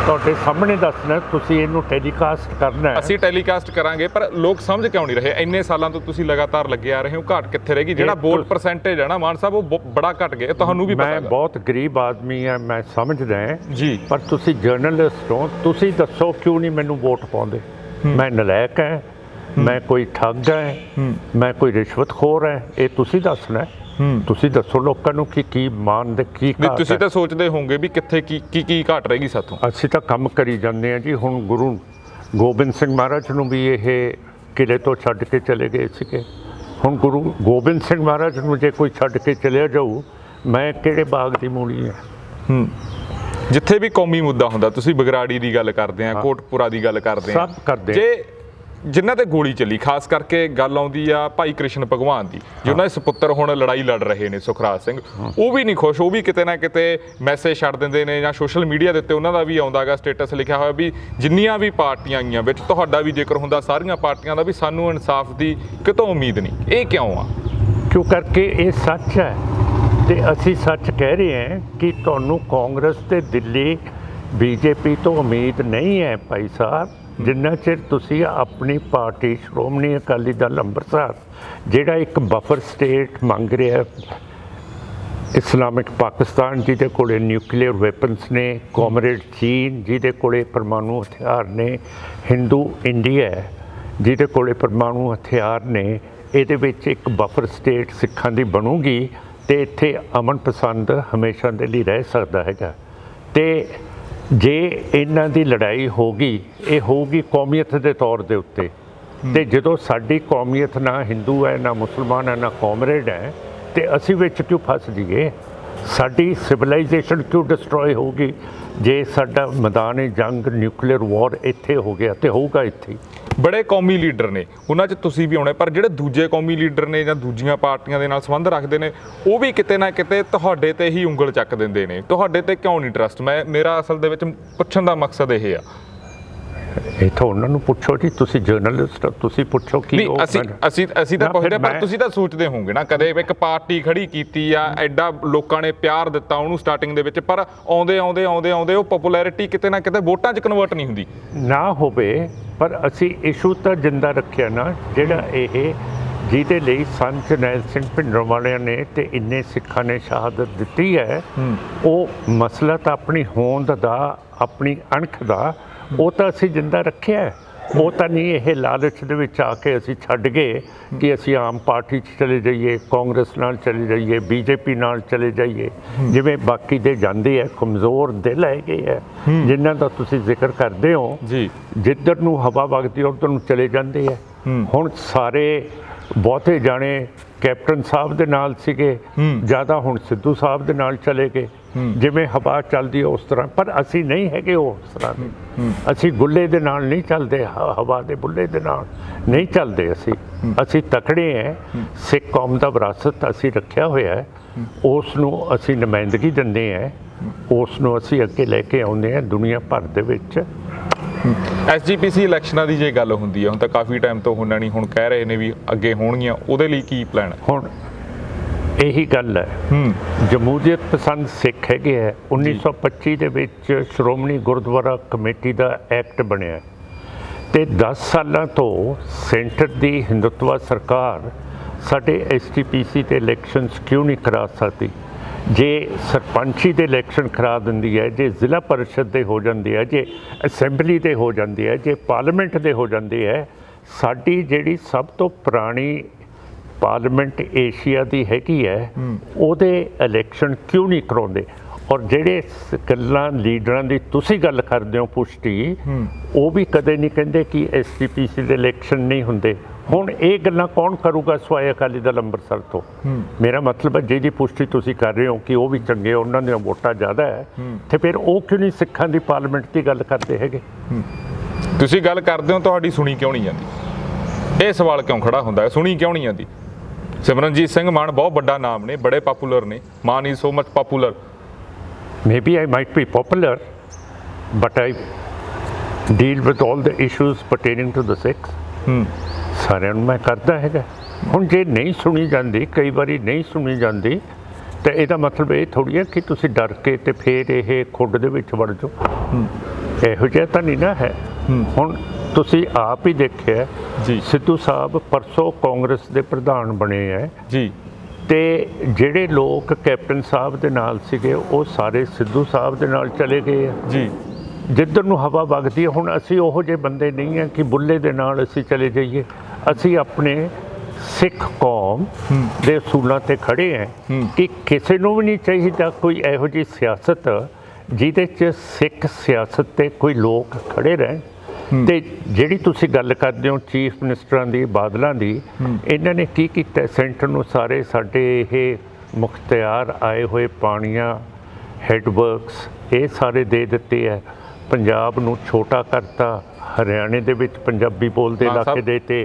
ਤੁਹਾਡੇ ਸਾਹਮਣੇ ਦੱਸਣਾ, ਤੁਸੀਂ ਇਹਨੂੰ ਟੈਲੀਕਾਸਟ ਕਰਨਾ ਹੈ। ਅਸੀਂ ਟੈਲੀਕਾਸਟ ਕਰਾਂਗੇ, ਪਰ ਲੋਕ ਸਮਝ ਕਿਉਂ ਨਹੀਂ ਰਹੇ? ਇੰਨੇ ਸਾਲਾਂ ਤੋਂ ਤੁਸੀਂ ਲਗਾਤਾਰ ਲੱਗੇ ਆ ਰਹੇ ਹੋ, ਘਾਟ ਕਿੱਥੇ ਰਹੇਗੀ? ਜਿਹੜਾ ਵੋਟ ਪਰਸੈਂਟੇਜ ਹੈ ਨਾ ਮਾਨ ਸਾਹਿਬ, ਉਹ ਬੜਾ ਘਟ ਗਿਆ, ਤੁਹਾਨੂੰ ਵੀ ਪਤਾ ਹੈ। ਮੈਂ ਬਹੁਤ ਗਰੀਬ ਆਦਮੀ ਹਾਂ, ਮੈਂ ਸਮਝਦਾ ਜੀ, ਪਰ ਤੁਸੀਂ ਜਰਨਲਿਸਟ ਹੋ, ਤੁਸੀਂ ਦੱਸੋ ਕਿਉਂ ਨਹੀਂ ਮੈਨੂੰ ਵੋਟ ਪਾਉਂਦੇ? ਮੈਂ ਨਲਾਇਕ ਹਾਂ, ਮੈਂ ਕੋਈ ਠੱਗ ਹੈ, ਮੈਂ ਕੋਈ ਰਿਸ਼ਵਤਖੋਰ ਹੈ? ਇਹ ਤੁਸੀਂ ਦੱਸਣਾ। ਤੁਸੀਂ ਦੱਸੋ ਲੋਕਾਂ ਨੂੰ ਕਿ ਕੀ ਮਾਨ ਦੇ ਕੀ ਘਾਟ? ਤੁਸੀਂ ਤਾਂ ਸੋਚਦੇ ਹੋਵੋਗੇ ਵੀ ਕਿੱਥੇ ਕੀ ਘਾਟ ਰਹੇਗੀ ਸਾਥੋਂ। ਅਸੀਂ ਤਾਂ ਕੰਮ ਕਰੀ ਜਾਂਦੇ ਹਾਂ ਜੀ। ਹੁਣ ਗੁਰੂ ਗੋਬਿੰਦ ਸਿੰਘ ਮਹਾਰਾਜ ਨੂੰ ਵੀ ਇਹ ਕਿਲੇ ਤੋਂ ਛੱਡ ਕੇ ਚਲੇ ਗਏ ਸੀਗੇ। ਹੁਣ ਗੁਰੂ ਗੋਬਿੰਦ ਸਿੰਘ ਮਹਾਰਾਜ ਨੂੰ ਜੇ ਕੋਈ ਛੱਡ ਕੇ ਚਲਿਆ ਜਾਊ, ਮੈਂ ਕਿਹੜੇ ਬਾਗ ਦੀ ਮੂਲੀ ਹਾਂ? ਜਿੱਥੇ ਵੀ ਕੌਮੀ ਮੁੱਦਾ ਹੁੰਦਾ, ਤੁਸੀਂ ਬਗਰਾੜੀ ਦੀ ਗੱਲ ਕਰਦੇ ਆ, ਕੋਟਪੁਰਾ ਦੀ ਗੱਲ ਕਰਦੇ ਆ, ਸਭ ਕਰਦੇ। ਜੇ ਜਿਨ੍ਹਾਂ ਤੇ ਗੋਲੀ ਚੱਲੀ, ਖਾਸ ਕਰਕੇ ਗੱਲ ਆਉਂਦੀ ਆ ਭਾਈ ਕ੍ਰਿਸ਼ਨ ਭਗਵਾਨ ਦੀ, ਜਿਨ੍ਹਾਂ ਦੇ ਸੁਪੁੱਤਰ ਹੁਣ ਲੜਾਈ ਲੜ ਰਹੇ ਨੇ, ਸੁਖਰਾਜ ਸਿੰਘ, ਉਹ ਵੀ ਨਹੀਂ ਖੁਸ਼। ਉਹ ਵੀ ਕਿਤੇ ਨਾ ਕਿਤੇ ਮੈਸੇਜ ਛੱਡ ਦਿੰਦੇ ਨੇ, ਜਾਂ ਸੋਸ਼ਲ ਮੀਡੀਆ ਦੇ ਉੱਤੇ ਉਹਨਾਂ ਦਾ ਵੀ ਆਉਂਦਾਗਾ ਸਟੇਟਸ ਲਿਖਿਆ ਹੋਇਆ ਵੀ ਜਿੰਨੀਆਂ ਵੀ ਪਾਰਟੀਆਂ ਆਈਆਂ ਵਿੱਚ ਤੁਹਾਡਾ ਵੀ ਜ਼ਿਕਰ ਹੁੰਦਾ, ਸਾਰੀਆਂ ਪਾਰਟੀਆਂ ਦਾ, ਵੀ ਸਾਨੂੰ ਇਨਸਾਫ ਦੀ ਕਿਤੋਂ ਉਮੀਦ ਨਹੀਂ। ਇਹ ਕਿਉਂ ਆ? ਕਿਉਂ ਕਰਕੇ ਇਹ ਸੱਚ ਹੈ ਤੇ ਅਸੀਂ ਸੱਚ ਕਹਿ ਰਹੇ ਹਾਂ ਕਿ ਤੁਹਾਨੂੰ ਕਾਂਗਰਸ ਤੇ ਦਿੱਲੀ BJP ਤੋਂ ਉਮੀਦ ਨਹੀਂ ਹੈ ਭਾਈ ਸਾਹਿਬ, ਜਿੰਨਾ ਚਿਰ ਤੁਸੀਂ ਆਪਣੀ ਪਾਰਟੀ ਸ਼੍ਰੋਮਣੀ ਅਕਾਲੀ ਦਲ ਅੰਮ੍ਰਿਤਸਰ, ਜਿਹੜਾ ਇੱਕ ਬਫਰ ਸਟੇਟ ਮੰਗ ਰਿਹਾ, ਇਸਲਾਮਿਕ ਪਾਕਿਸਤਾਨ ਜਿਹਦੇ ਕੋਲੇ ਨਿਊਕਲੀਅਰ ਵੈਪਨਸ ਨੇ, ਕਾਮਰੇਡ ਚੀਨ ਜਿਹਦੇ ਕੋਲੇ ਪਰਮਾਣੂ ਹਥਿਆਰ ਨੇ, ਹਿੰਦੂ ਇੰਡੀਆ ਜਿਹਦੇ ਕੋਲੇ ਪਰਮਾਣੂ ਹਥਿਆਰ ਨੇ, ਇਹਦੇ ਵਿੱਚ ਇੱਕ ਬਫਰ ਸਟੇਟ ਸਿੱਖਾਂ ਦੀ ਬਣੂਗੀ ਤੇ ਇੱਥੇ ਅਮਨ ਪਸੰਦ ਹਮੇਸ਼ਾ ਦੇ ਲਈ ਰਹਿ ਸਕਦਾ ਹੈਗਾ। ਤੇ ਜੇ ਇਹਨਾਂ ਦੀ ਲੜਾਈ ਹੋਗੀ, ਇਹ ਹੋਊਗੀ ਕੌਮੀਅਤ ਦੇ ਤੌਰ ਦੇ ਉੱਤੇ। ਤੇ ਜਦੋਂ ਸਾਡੀ ਕੌਮੀਅਤ ਨਾ ਹਿੰਦੂ ਹੈ, ਨਾ ਮੁਸਲਮਾਨ ਹੈ, ਨਾ ਕਾਮਰੇਡ ਹੈ, ਤੇ ਅਸੀਂ ਵਿੱਚ ਕਿਉਂ ਫਸ ਜਾਈਏ? ਸਾਡੀ ਸਿਵਲਾਈਜੇਸ਼ਨ ਕਿਉਂ ਡਿਸਟਰੋਏ ਹੋਊਗੀ ਜੇ ਸਾਡਾ ਮੈਦਾਨ ਜੰਗ ਨਿਊਕਲੀਅਰ ਵਾਰ ਇੱਥੇ ਹੋ ਗਿਆ? ਤੇ ਹੋਊਗਾ ਇੱਥੇ। ਬੜੇ ਕੌਮੀ ਲੀਡਰ ਨੇ, ਉਹਨਾਂ 'ਚ ਤੁਸੀਂ ਵੀ ਆਉਣੇ, ਪਰ ਜਿਹੜੇ ਦੂਜੇ ਕੌਮੀ ਲੀਡਰ ਨੇ ਜਾਂ ਦੂਜੀਆਂ ਪਾਰਟੀਆਂ ਦੇ ਨਾਲ ਸੰਬੰਧ ਰੱਖਦੇ ਨੇ, ਉਹ ਵੀ ਕਿਤੇ ਨਾ ਕਿਤੇ ਤੁਹਾਡੇ ਤੇ ਹੀ ਉਂਗਲ ਚੱਕ ਦਿੰਦੇ ਨੇ। ਤੁਹਾਡੇ ਤੇ ਕਿਉਂ ਨਹੀਂ ਟਰਸਟ? ਮੇਰਾ ਅਸਲ ਦੇ ਵਿੱਚ ਪੁੱਛਣ ਦਾ ਮਕਸਦ ਇਹ ਆ। ਇਹ ਤਾਂ ਉਹਨਾਂ ਨੂੰ ਪੁੱਛੋ ਜੀ, ਤੁਸੀਂ ਜਰਨਲਿਸਟ, ਤੁਸੀਂ ਪੁੱਛੋ ਕੀ। ਨਹੀਂ, ਅਸੀਂ ਤਾਂ ਪੁੱਛਦੇ, ਪਰ ਤੁਸੀਂ ਤਾਂ ਸੋਚਦੇ ਹੋਵੋਗੇ ਨਾ, ਕਦੇ ਇੱਕ ਪਾਰਟੀ ਖੜੀ ਕੀਤੀ ਆ, ਐਡਾ ਲੋਕਾਂ ਨੇ ਪਿਆਰ ਦਿੱਤਾ ਉਹਨੂੰ ਸਟਾਰਟਿੰਗ ਦੇ ਵਿੱਚ, ਪਰ ਆਉਂਦੇ ਉਹ ਪਪੂਲੈਰਿਟੀ ਕਿਤੇ ਨਾ ਕਿਤੇ ਵੋਟਾਂ 'ਚ ਕਨਵਰਟ ਨਹੀਂ ਹੁੰਦੀ। ਨਾ ਹੋਵੇ, ਪਰ ਅਸੀਂ ਇਸ਼ੂ ਤਾਂ ਜਿੰਦਾ ਰੱਖਿਆ ਨਾ, ਜਿਹੜਾ ਇਹ ਜਿਹਦੇ ਲਈ ਸੰਤ ਜਰਨੈਲ ਸਿੰਘ ਭਿੰਡਰਾਂਵਾਲਿਆਂ ਨੇ ਤੇ ਇੰਨੇ ਸਿੱਖਾਂ ਨੇ ਸ਼ਹਾਦਤ ਦਿੱਤੀ ਹੈ, ਉਹ ਮਸਲਾ ਤਾਂ ਆਪਣੀ ਹੋਂਦ ਦਾ, ਆਪਣੀ ਅਣਖ ਦਾ, ਉਹ ਤਾਂ ਅਸੀਂ ਜਿੰਦਾ ਰੱਖਿਆ। ਉਹ ਤਾਂ ਨਹੀਂ ਇਹ ਲਾਲਚ ਦੇ ਵਿੱਚ ਆ ਕੇ ਅਸੀਂ ਛੱਡ ਗਏ ਕਿ ਅਸੀਂ ਆਮ ਪਾਰਟੀ 'ਚ ਚਲੇ ਜਾਈਏ, ਕਾਂਗਰਸ ਨਾਲ ਚਲੇ ਜਾਈਏ, ਬੀਜੇਪੀ ਨਾਲ ਚਲੇ ਜਾਈਏ, ਜਿਵੇਂ ਬਾਕੀ ਦੇ ਜਾਂਦੇ ਆ ਕਮਜ਼ੋਰ ਦਿਲ ਹੈਗੇ ਆ ਜਿਨ੍ਹਾਂ ਦਾ ਤੁਸੀਂ ਜ਼ਿਕਰ ਕਰਦੇ ਹੋ ਜੀ, ਜਿੱਧਰ ਨੂੰ ਹਵਾ ਵਗਦੀ ਉੱਧਰ ਨੂੰ ਚਲੇ ਜਾਂਦੇ ਆ। ਹੁਣ ਸਾਰੇ ਬਹੁਤੇ ਜਾਣੇ ਕੈਪਟਨ ਸਾਹਿਬ ਦੇ ਨਾਲ ਸੀਗੇ, ਜ਼ਿਆਦਾ ਹੁਣ ਸਿੱਧੂ ਸਾਹਿਬ ਦੇ ਨਾਲ ਚਲੇ ਗਏ। ਜਿਵੇਂ ਹਵਾ ਚੱਲਦੀ ਹੈ ਉਸ ਤਰ੍ਹਾਂ, ਪਰ ਅਸੀਂ ਨਹੀਂ ਹੈਗੇ ਉਸ ਤਰ੍ਹਾਂ ਦੇ। ਅਸੀਂ ਗੁੱਲੇ ਦੇ ਨਾਲ ਨਹੀਂ ਚੱਲਦੇ, ਹਵਾ ਦੇ ਬੁੱਲੇ ਦੇ ਨਾਲ ਨਹੀਂ ਚੱਲਦੇ। ਅਸੀਂ ਤਕੜੇ ਹੈ, ਸਿੱਖ ਕੌਮ ਦਾ ਵਿਰਾਸਤ ਅਸੀਂ ਰੱਖਿਆ ਹੋਇਆ ਹੈ, ਉਸ ਨੂੰ ਅਸੀਂ ਨੁਮਾਇੰਦਗੀ ਦਿੰਦੇ ਹਾਂ, ਉਸ ਨੂੰ ਅਸੀਂ ਅੱਗੇ ਲੈ ਕੇ ਆਉਂਦੇ ਹਾਂ ਦੁਨੀਆ ਭਰ ਦੇ ਵਿੱਚ। ਐਸਜੀਪੀਸੀ ਇਲੈਕਸ਼ਨਾਂ ਦੀ ਜੇ ਗੱਲ ਹੁੰਦੀ ਹੈ, ਹੁਣ ਤਾਂ ਕਾਫੀ ਟਾਈਮ ਤੋਂ ਹੋਣਾ ਨਹੀਂ, ਹੁਣ ਕਹਿ ਰਹੇ ਨੇ ਵੀ ਅੱਗੇ ਹੋਣਗੀਆਂ, ਉਹਦੇ ਲਈ ਕੀ ਪਲਾਨ ਹੈ? ਹੁਣ ਇਹੀ ਗੱਲ ਹੈ, ਜਮਹੂਰੀਅਤ ਪਸੰਦ ਸਿੱਖ ਹੈਗੇ ਹੈ। 1925 ਦੇ ਵਿੱਚ ਸ਼੍ਰੋਮਣੀ ਗੁਰਦੁਆਰਾ ਕਮੇਟੀ ਦਾ ਐਕਟ ਬਣਿਆ ਤੇ 10 ਸਾਲਾਂ ਤੋਂ ਸੈਂਟਰ ਦੀ ਹਿੰਦੂਤਵਾ ਸਰਕਾਰ ਸਾਡੇ ਐਸਜੀਪੀਸੀ ਦੇ ਇਲੈਕਸ਼ਨਸ ਕਿਉਂ ਨਹੀਂ ਕਰਾ ਸਕਦੀ? ਜੇ ਸਰਪੰਚੀ ਦੇ ਇਲੈਕਸ਼ਨ ਕਰਾ ਦਿੰਦੀ ਹੈ, ਜੇ ਜ਼ਿਲ੍ਹਾ ਪਰਿਸ਼ਦ ਦੇ ਹੋ ਜਾਂਦੇ ਹੈ, ਜੇ ਅਸੈਂਬਲੀ ਦੇ ਹੋ ਜਾਂਦੇ ਹੈ, ਜੇ ਪਾਰਲੀਮੈਂਟ ਦੇ ਹੋ ਜਾਂਦੇ ਹੈ, ਸਾਡੀ ਜਿਹੜੀ ਸਭ ਤੋਂ ਪੁਰਾਣੀ ਪਾਰਲੀਮੈਂਟ ਏਸ਼ੀਆ ਦੀ ਹੈਗੀ ਹੈ, ਉਹਦੇ ਇਲੈਕਸ਼ਨ ਕਿਉਂ ਨਹੀਂ ਕਰਾਉਂਦੇ? ਔਰ ਜਿਹੜੇ ਗੱਲਾਂ ਲੀਡਰਾਂ ਦੀ ਤੁਸੀਂ ਗੱਲ ਕਰਦੇ ਹੋ ਪੁਸ਼ਟੀ, ਉਹ ਵੀ ਕਦੇ ਨਹੀਂ ਕਹਿੰਦੇ ਕਿ ਐਸਜੀਪੀਸੀ ਦੇ ਇਲੈਕਸ਼ਨ ਨਹੀਂ ਹੁੰਦੇ। ਹੁਣ ਇਹ ਗੱਲਾਂ ਕੌਣ ਕਰੂਗਾ ਸਵਾਏ ਅਕਾਲੀ ਦਲ ਅੰਮ੍ਰਿਤਸਰ ਤੋਂ? ਮੇਰਾ ਮਤਲਬ ਹੈ ਜਿਹਦੀ ਪੁਸ਼ਟੀ ਤੁਸੀਂ ਕਰ ਰਹੇ ਹੋ ਕਿ ਉਹ ਵੀ ਚੰਗੇ, ਉਹਨਾਂ ਦੀਆਂ ਵੋਟਾਂ ਜ਼ਿਆਦਾ ਹੈ, ਤੇ ਫਿਰ ਉਹ ਕਿਉਂ ਨਹੀਂ ਸਿੱਖਾਂ ਦੀ ਪਾਰਲੀਮੈਂਟ ਦੀ ਗੱਲ ਕਰਦੇ ਹੈਗੇ? ਤੁਸੀਂ ਗੱਲ ਕਰਦੇ ਹੋ, ਤੁਹਾਡੀ ਸੁਣੀ ਕਿਉਂ ਨਹੀਂ ਜਾਂਦੀ? ਇਹ ਸਵਾਲ ਕਿਉਂ ਖੜਾ ਹੁੰਦਾ ਹੈ, ਸੁਣੀ ਕਿਉਂ ਨਹੀਂ ਜਾਂਦੀ? ਸਿਮਰਨਜੀਤ ਸਿੰਘ ਮਾਨ ਬਹੁਤ ਵੱਡਾ ਨਾਮ ਨੇ, ਬੜੇ ਪਾਪੂਲਰ ਨੇ। Maan is so much popular. Maybe I might be popular, but I deal with all the issues pertaining to the Sikhs. ਸਾਰਿਆਂ ਨੂੰ ਮੈਂ ਕਰਦਾ ਹੈਗਾ। ਹੁਣ ਜੇ ਨਹੀਂ ਸੁਣੀ ਜਾਂਦੀ, ਕਈ ਵਾਰੀ ਨਹੀਂ ਸੁਣੀ ਜਾਂਦੀ, ਤਾਂ ਇਹਦਾ ਮਤਲਬ ਇਹ ਥੋੜ੍ਹੀ ਹੈ ਕਿ ਤੁਸੀਂ ਡਰ ਕੇ ਤੇ ਫਿਰ ਇਹ ਖੁੱਡ ਦੇ ਵਿੱਚ ਵੜ ਜਾਓ। ਇਹੋ ਜਿਹਾ ਤਾਂ ਨਹੀਂ ਨਾ ਹੈ। ਹੁਣ ਤੁਸੀਂ ਆਪ ਹੀ ਦੇਖਿਆ ਜੀ, ਸਿੱਧੂ ਸਾਹਿਬ ਪਰਸੋਂ ਕਾਂਗਰਸ ਦੇ ਪ੍ਰਧਾਨ ਬਣੇ ਹੈ ਜੀ, ਤੇ ਜਿਹੜੇ ਲੋਕ ਕੈਪਟਨ ਸਾਹਿਬ ਦੇ ਨਾਲ ਸੀਗੇ ਉਹ ਸਾਰੇ ਸਿੱਧੂ ਸਾਹਿਬ ਦੇ ਨਾਲ ਚਲੇ ਗਏ ਆ ਜੀ। ਜਿੱਧਰ ਨੂੰ ਹਵਾ ਵਗਦੀ ਹੈ। ਹੁਣ ਅਸੀਂ ਉਹੋ ਜਿਹੇ ਬੰਦੇ ਨਹੀਂ ਹਾਂ ਕਿ ਬੁੱਲੇ ਦੇ ਨਾਲ ਅਸੀਂ ਚਲੇ ਜਾਈਏ। ਅਸੀਂ ਆਪਣੇ ਸਿੱਖ ਕੌਮ ਦੇ ਅਸੂਲਾਂ ਤੇ ਖੜੇ ਹਾਂ ਕਿ ਕਿਸੇ ਨੂੰ ਵੀ ਨਹੀਂ ਚਾਹੀਦਾ ਕੋਈ ਇਹੋ ਜਿਹੀ ਸਿਆਸਤ ਜਿਹਦੇ 'ਚ ਸਿੱਖ ਸਿਆਸਤ ਤੇ ਕੋਈ ਲੋਕ ਖੜੇ ਰਹਿਣ। ਤੇ ਜਿਹੜੀ ਤੁਸੀਂ ਗੱਲ ਕਰਦੇ ਹੋ ਚੀਫ ਮਿਨਿਸਟਰਾਂ ਦੀ, ਬਾਦਲਾਂ ਦੀ, ਇਹਨਾਂ ਨੇ ਕੀ ਕੀਤਾ? ਸੈਂਟਰ ਨੂੰ ਸਾਰੇ ਸਾਡੇ ਇਹ ਮੁਖਤਿਆਰ ਆਏ ਹੋਏ ਪਾਣੀਆਂ, ਹੈਡਵਰਕਸ, ਇਹ ਸਾਰੇ ਦੇ ਦਿੱਤੇ ਹੈ। ਪੰਜਾਬ ਨੂੰ ਛੋਟਾ ਕਰਤਾ, ਹਰਿਆਣੇ ਦੇ ਵਿੱਚ ਪੰਜਾਬੀ ਬੋਲਦੇ ਇਲਾਕੇ ਦੇ ਤੇ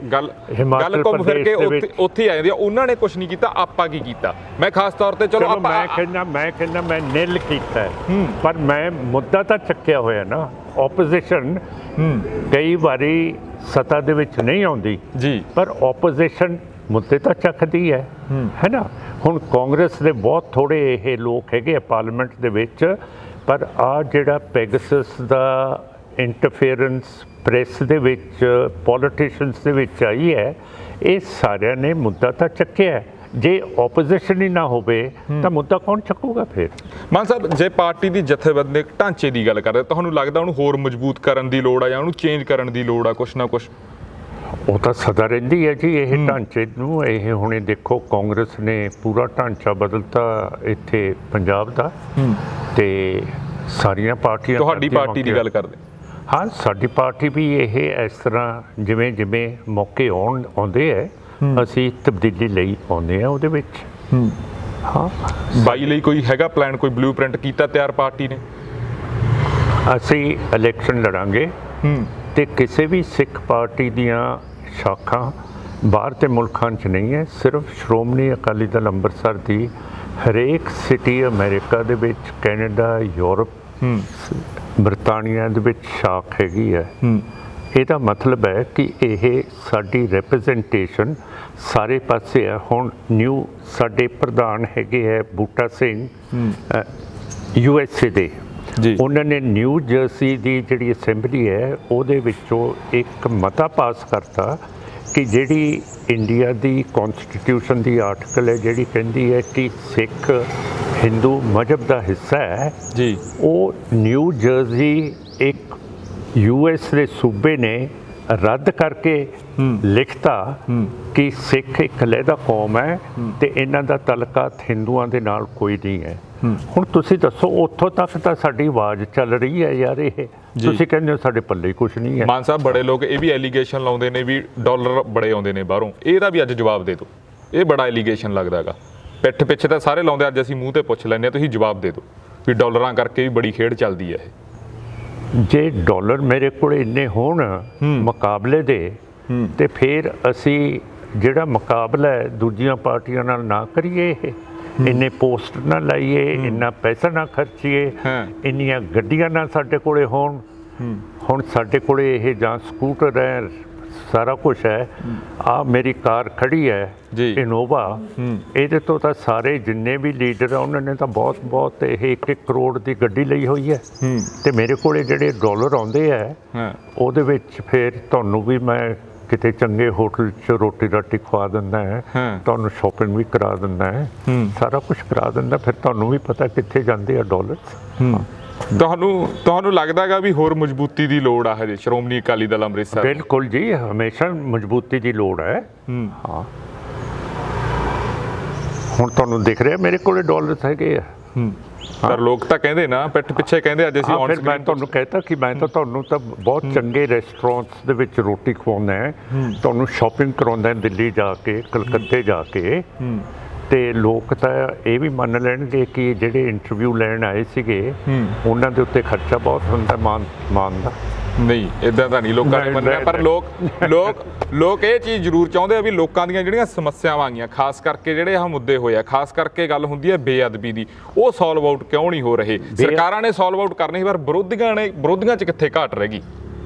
ਹਿਮਾਚਲ ਪ੍ਰਦੇਸ਼ ਦੇ ਵਿੱਚ ਉੱਥੇ ਆ ਜਾਂਦੀ ਆ। ਉਹਨਾਂ ਨੇ ਕੁਝ ਨਹੀਂ ਕੀਤਾ, ਆਪਾਂ ਕੀ ਕੀਤਾ? ਮੈਂ ਖਾਸ ਤੌਰ ਤੇ ਚਲੋ ਮੈਂ ਕਹਿੰਦਾ ਮੈਂ ਨਿਲ ਕੀਤਾ, ਪਰ ਮੈਂ ਮੁੱਦਾ ਤਾਂ ਚੱਕਿਆ ਹੋਇਆ ਨਾ। ਆਪੋਜੀਸ਼ਨ ਕਈ ਵਾਰੀ ਸੱਤਾ ਦੇ ਵਿੱਚ ਨਹੀਂ ਆਉਂਦੀ ਜੀ, ਪਰ ਆਪੋਜੀਸ਼ਨ ਮੁੱਦੇ ਤਾਂ ਚੱਕਦੀ ਹੈ ਨਾ। ਹੁਣ ਕਾਂਗਰਸ ਦੇ ਬਹੁਤ ਥੋੜੇ ਇਹ ਲੋਕ ਹੈਗੇ ਆ ਪਾਰਲੀਮੈਂਟ ਦੇ ਵਿੱਚ, ਪਰ ਆ ਜਿਹੜਾ ਪੈਗਸਸ ਦਾ ਇੰਟਰਫੇਰੈਂਸ ਪ੍ਰੈਸ ਦੇ ਵਿੱਚ, ਪੋਲੀਟੀਸ਼ੀਅਨਸ ਦੇ ਵਿੱਚ ਆਈ ਹੈ, ਇਹ ਸਾਰਿਆਂ ਨੇ ਮੁੱਦਾ ਤਾਂ ਚੱਕਿਆ ਹੈ। ਜੇ ਆਪੋਜੀਸ਼ਨ ਹੀ ਨਾ ਹੋਵੇ ਤਾਂ ਮੁੱਦਾ ਕੌਣ ਚੱਕੂਗਾ ਫਿਰ? ਮਾਨ ਸਾਹਿਬ, ਜੇ ਪਾਰਟੀ ਦੀ ਜਥੇਬੰਦਕ ਢਾਂਚੇ ਦੀ ਗੱਲ ਕਰਦੇ, ਤੁਹਾਨੂੰ ਲੱਗਦਾ ਉਹਨੂੰ ਹੋਰ ਮਜ਼ਬੂਤ ਕਰਨ ਦੀ ਲੋੜ ਆ ਜਾਂ ਉਹਨੂੰ ਚੇਂਜ ਕਰਨ ਦੀ ਲੋੜ ਆ ਕੁਛ ਨਾ ਕੁਛ? ਉਹ ਤਾਂ ਸਦਾ ਰਹਿੰਦੀ ਹੈ ਜੀ ਇਹ ਢਾਂਚੇ ਨੂੰ। ਇਹ ਹੁਣੇ ਦੇਖੋ ਕਾਂਗਰਸ ਨੇ ਪੂਰਾ ਢਾਂਚਾ ਬਦਲਤਾ ਇੱਥੇ ਪੰਜਾਬ ਦਾ, ਤੇ ਸਾਰੀਆਂ ਪਾਰਟੀਆਂ। ਤੁਹਾਡੀ ਪਾਰਟੀ ਦੀ ਗੱਲ ਕਰਦੇ? ਹਾਂ, ਸਾਡੀ ਪਾਰਟੀ ਵੀ ਇਹ ਇਸ ਤਰ੍ਹਾਂ ਜਿਵੇਂ ਜਿਵੇਂ ਮੌਕੇ ਆਉਂਦੇ ਹੈ ਅਸੀਂ ਤਬਦੀਲੀ ਲਈ ਆਉਂਦੇ ਹਾਂ ਉਹਦੇ ਵਿੱਚ। ਹਾਂ, 22 ਲਈ ਕੋਈ ਹੈਗਾ ਪਲਾਨ, ਕੋਈ ਬਲੂਪ੍ਰਿੰਟ ਕੀਤਾ ਤਿਆਰ ਪਾਰਟੀ ਨੇ? ਅਸੀਂ ਇਲੈਕਸ਼ਨ ਲੜਾਂਗੇ ਤੇ ਕਿਸੇ ਵੀ ਸਿੱਖ ਪਾਰਟੀ ਦੀਆਂ ਸ਼ਾਖਾ ਬਾਹਰ ਤੇ ਮੁਲਕਾਂ 'ਚ ਨਹੀਂ ਹੈ। ਸਿਰਫ ਸ਼੍ਰੋਮਣੀ ਅਕਾਲੀ ਦਲ ਅੰਮ੍ਰਿਤਸਰ ਦੀ ਹਰੇਕ ਸਿਟੀ ਅਮਰੀਕਾ ਦੇ ਵਿੱਚ, ਕੈਨੇਡਾ, ਯੂਰਪ, ਬਰਤਾਨੀਆ ਦੇ ਵਿੱਚ ਸ਼ਾਖ ਹੈਗੀ ਹੈ। ਇਹਦਾ ਮਤਲਬ ਹੈ ਕਿ ਇਹ ਸਾਡੀ ਰਿਪਰੈਜ਼ੈਂਟੇਸ਼ਨ ਸਾਰੇ ਪਾਸੇ ਹੈ। ਹੁਣ ਨਿਊ ਸਾਡੇ ਪ੍ਰਧਾਨ ਹੈਗੇ ਹੈ ਬੂਟਾ ਸਿੰਘ, USA ਦੇ, ਉਹਨਾਂ ਨੇ ਨਿਊ ਜਰਸੀ ਦੀ ਜਿਹੜੀ ਅਸੈਂਬਲੀ ਹੈ ਉਹਦੇ ਵਿੱਚੋਂ ਇੱਕ ਮਤਾ ਪਾਸ ਕਰਤਾ ਕਿ ਜਿਹੜੀ ਇੰਡੀਆ ਦੀ ਕਨਸਟੀਟਿਊਸ਼ਨ ਦੀ ਆਰਟੀਕਲ ਹੈ ਜਿਹੜੀ ਕਹਿੰਦੀ ਹੈ ਕਿ ਸਿੱਖ ਹਿੰਦੂ ਮਜ਼ਹਬ ਦਾ ਹਿੱਸਾ ਹੈ ਜੀ, ਉਹ ਨਿਊ ਜਰਸੀ ਇੱਕ US ਦੇ ਸੂਬੇ ਨੇ ਰੱਦ ਕਰਕੇ ਲਿਖਤਾ ਕਿ ਸਿੱਖ ਇੱਕ ਲਹਿਦਾ ਕੌਮ ਹੈ ਤੇ ਇਹਨਾਂ ਦਾ ਤਲਕਾਤ ਹਿੰਦੂਆਂ ਦੇ ਨਾਲ ਕੋਈ ਨਹੀਂ ਹੈ। ਹੁਣ ਤੁਸੀਂ ਦੱਸੋ, ਉੱਥੋਂ ਤੱਕ ਤਾਂ ਸਾਡੀ ਆਵਾਜ਼ ਚੱਲ ਰਹੀ ਹੈ ਯਾਰ। ਇਹ ਤੁਸੀਂ ਕਹਿੰਦੇ ਹੋ ਸਾਡੇ ਪੱਲੇ ਕੁਝ ਨਹੀਂ ਹੈ। ਮਾਨ ਸਾਹਿਬ, ਬੜੇ ਲੋਕ ਇਹ ਵੀ ਐਲੀਗੇਸ਼ਨ ਲਾਉਂਦੇ ਨੇ ਵੀ ਡਾਲਰ ਬੜੇ ਆਉਂਦੇ ਨੇ ਬਾਹਰੋਂ, ਇਹਦਾ ਵੀ ਅੱਜ ਜਵਾਬ ਦੇ ਦਿਓ। ਇਹ ਬੜਾ ਐਲੀਗੇਸ਼ਨ ਲੱਗਦਾ ਹੈਗਾ, ਪਿੱਠ ਪਿੱਛੇ ਤਾਂ ਸਾਰੇ ਲਾਉਂਦੇ, ਅੱਜ ਅਸੀਂ ਮੂੰਹ ਤੇ ਪੁੱਛ ਲੈਂਦੇ ਹਾਂ, ਤੁਸੀਂ ਜਵਾਬ ਦੇ ਦਿਓ ਵੀ ਡਾਲਰਾਂ ਕਰਕੇ ਵੀ ਬੜੀ ਖੇਡ ਚੱਲਦੀ ਹੈ ਇਹ। ਜੇ ਡਾਲਰ ਮੇਰੇ ਕੋਲ ਇੰਨੇ ਹੋਣ ਮੁਕਾਬਲੇ ਦੇ, ਤੇ ਫਿਰ ਅਸੀਂ ਜਿਹੜਾ ਮੁਕਾਬਲਾ ਹੈ ਦੂਜੀਆਂ ਪਾਰਟੀਆਂ ਨਾਲ ਨਾ ਕਰੀਏ, ਇੰਨੇ ਪੋਸਟ ਨਾ ਲਾਈਏ, ਇੰਨਾ ਪੈਸਾ ਨਾ ਖਰਚੀਏ, ਇੰਨੀਆਂ ਗੱਡੀਆਂ ਨਾ ਸਾਡੇ ਕੋਲੇ ਹੋਣ। ਹੁਣ ਸਾਡੇ ਕੋਲੇ ਇਹ ਜਾਂ ਸਕੂਟਰ ਹੈ, ਸਾਰਾ ਕੁਛ ਹੈ। ਆ ਮੇਰੀ ਕਾਰ ਖੜੀ ਹੈ ਇਨੋਵਾ, ਇਹਦੇ ਤੋਂ ਤਾਂ ਸਾਰੇ ਜਿੰਨੇ ਵੀ ਲੀਡਰ ਆ ਉਹਨਾਂ ਨੇ ਤਾਂ ਬਹੁਤ ਇਹ 1 ਕਰੋੜ ਦੀ ਗੱਡੀ ਲਈ ਹੋਈ ਹੈ। ਤੇ ਮੇਰੇ ਕੋਲੇ ਜਿਹੜੇ ਡਾਲਰ ਆਉਂਦੇ ਆ ਉਹਦੇ ਵਿੱਚ ਫਿਰ ਤੁਹਾਨੂੰ ਵੀ ਮੈਂ ਕਿਤੇ ਚੰਗੇ ਹੋਟਲ 'ਚ ਰੋਟੀ ਰਾਟੀ ਖਵਾ ਦਿੰਦਾ ਹੈ, ਤੁਹਾਨੂੰ ਸ਼ਾਪਿੰਗ ਵੀ ਕਰਾ ਦਿੰਦਾ ਹੈ, ਸਾਰਾ ਕੁਝ ਕਰਾ ਦਿੰਦਾ। ਫਿਰ ਤੁਹਾਨੂੰ ਵੀ ਪਤਾ ਕਿੱਥੇ ਜਾਂਦੇ ਆ ਡਾਲਰ। ਤੁਹਾਨੂੰ ਲੱਗਦਾ ਹੈਗਾ ਵੀ ਹੋਰ ਮਜ਼ਬੂਤੀ ਦੀ ਲੋੜ ਆ ਹਜੇ ਸ਼੍ਰੋਮਣੀ ਅਕਾਲੀ ਦਲ ਅੰਮ੍ਰਿਤਸਰ? ਬਿਲਕੁਲ ਜੀ, ਹਮੇਸ਼ਾ ਮਜ਼ਬੂਤੀ ਦੀ ਲੋੜ ਹੈ। ਹਾਂ, ਹੁਣ ਤੁਹਾਨੂੰ ਦਿਖ ਰਿਹਾ ਮੇਰੇ ਕੋਲੇ ਡਾਲਰ ਹੈਗੇ ਆ। ਪਰ ਲੋਕ ਤਾਂ ਕਹਿੰਦੇ ਨਾ, ਪਿੱਠ ਪਿੱਛੇ ਕਹਿੰਦੇ ਅੱਜ ਅਸੀਂ ਫਿਰ ਮੈਂ ਤੁਹਾਨੂੰ ਕਹਿਤਾ ਕਿ ਮੈਂ ਤਾਂ ਤੁਹਾਨੂੰ ਤਾਂ ਬਹੁਤ ਚੰਗੇ ਰੈਸਟੋਰੈਂਟਸ ਦੇ ਵਿੱਚ ਰੋਟੀ ਖਵਾਉਂਦਾ ਹੈ, ਤੁਹਾਨੂੰ ਸ਼ਾਪਿੰਗ ਕਰਾਉਂਦਾ ਦਿੱਲੀ ਜਾ ਕੇ, ਕਲਕੱਤੇ ਜਾ ਕੇ। ਤੇ ਲੋਕ ਤਾਂ ਇਹ ਵੀ ਮੰਨ ਲੈਣਗੇ ਕਿ ਜਿਹੜੇ ਇੰਟਰਵਿਊ ਲੈਣ ਆਏ ਸੀਗੇ ਉਹਨਾਂ ਦੇ ਉੱਤੇ ਖਰਚਾ ਬਹੁਤ ਹੁੰਦਾ ਮਾਨ ਦਾ। ਨਹੀਂ, ਇਦਾਂ ਤਾਂ ਨਹੀਂ ਲੋਕਾਂ ਨੇ ਮੰਨਿਆ, ਪਰ ਲੋਕ ਇਹ ਚੀਜ਼ ਜ਼ਰੂਰ ਚਾਹੁੰਦੇ ਆ ਵੀ ਲੋਕਾਂ ਦੀਆਂ ਜਿਹੜੀਆਂ ਸਮੱਸਿਆਵਾਂ ਆਗੀਆਂ, ਖਾਸ ਕਰਕੇ ਜਿਹੜੇ ਆਹ ਮੁੱਦੇ ਹੋਏ ਆ, ਖਾਸ ਕਰਕੇ ਗੱਲ ਹੁੰਦੀ ਹੈ ਬੇਅਦਬੀ ਦੀ, ਉਹ ਸੋਲਵ ਆਊਟ ਕਿਉਂ ਨਹੀਂ ਹੋ ਰਹੇ? ਸਰਕਾਰਾਂ ਨੇ ਸੋਲਵ ਆਊਟ ਕਰਨੇ ਸੀ, ਪਰ ਵਿਰੋਧੀਆਂ 'ਚ ਕਿੱਥੇ ਘਾਟ ਰਹਿ ਗਈ?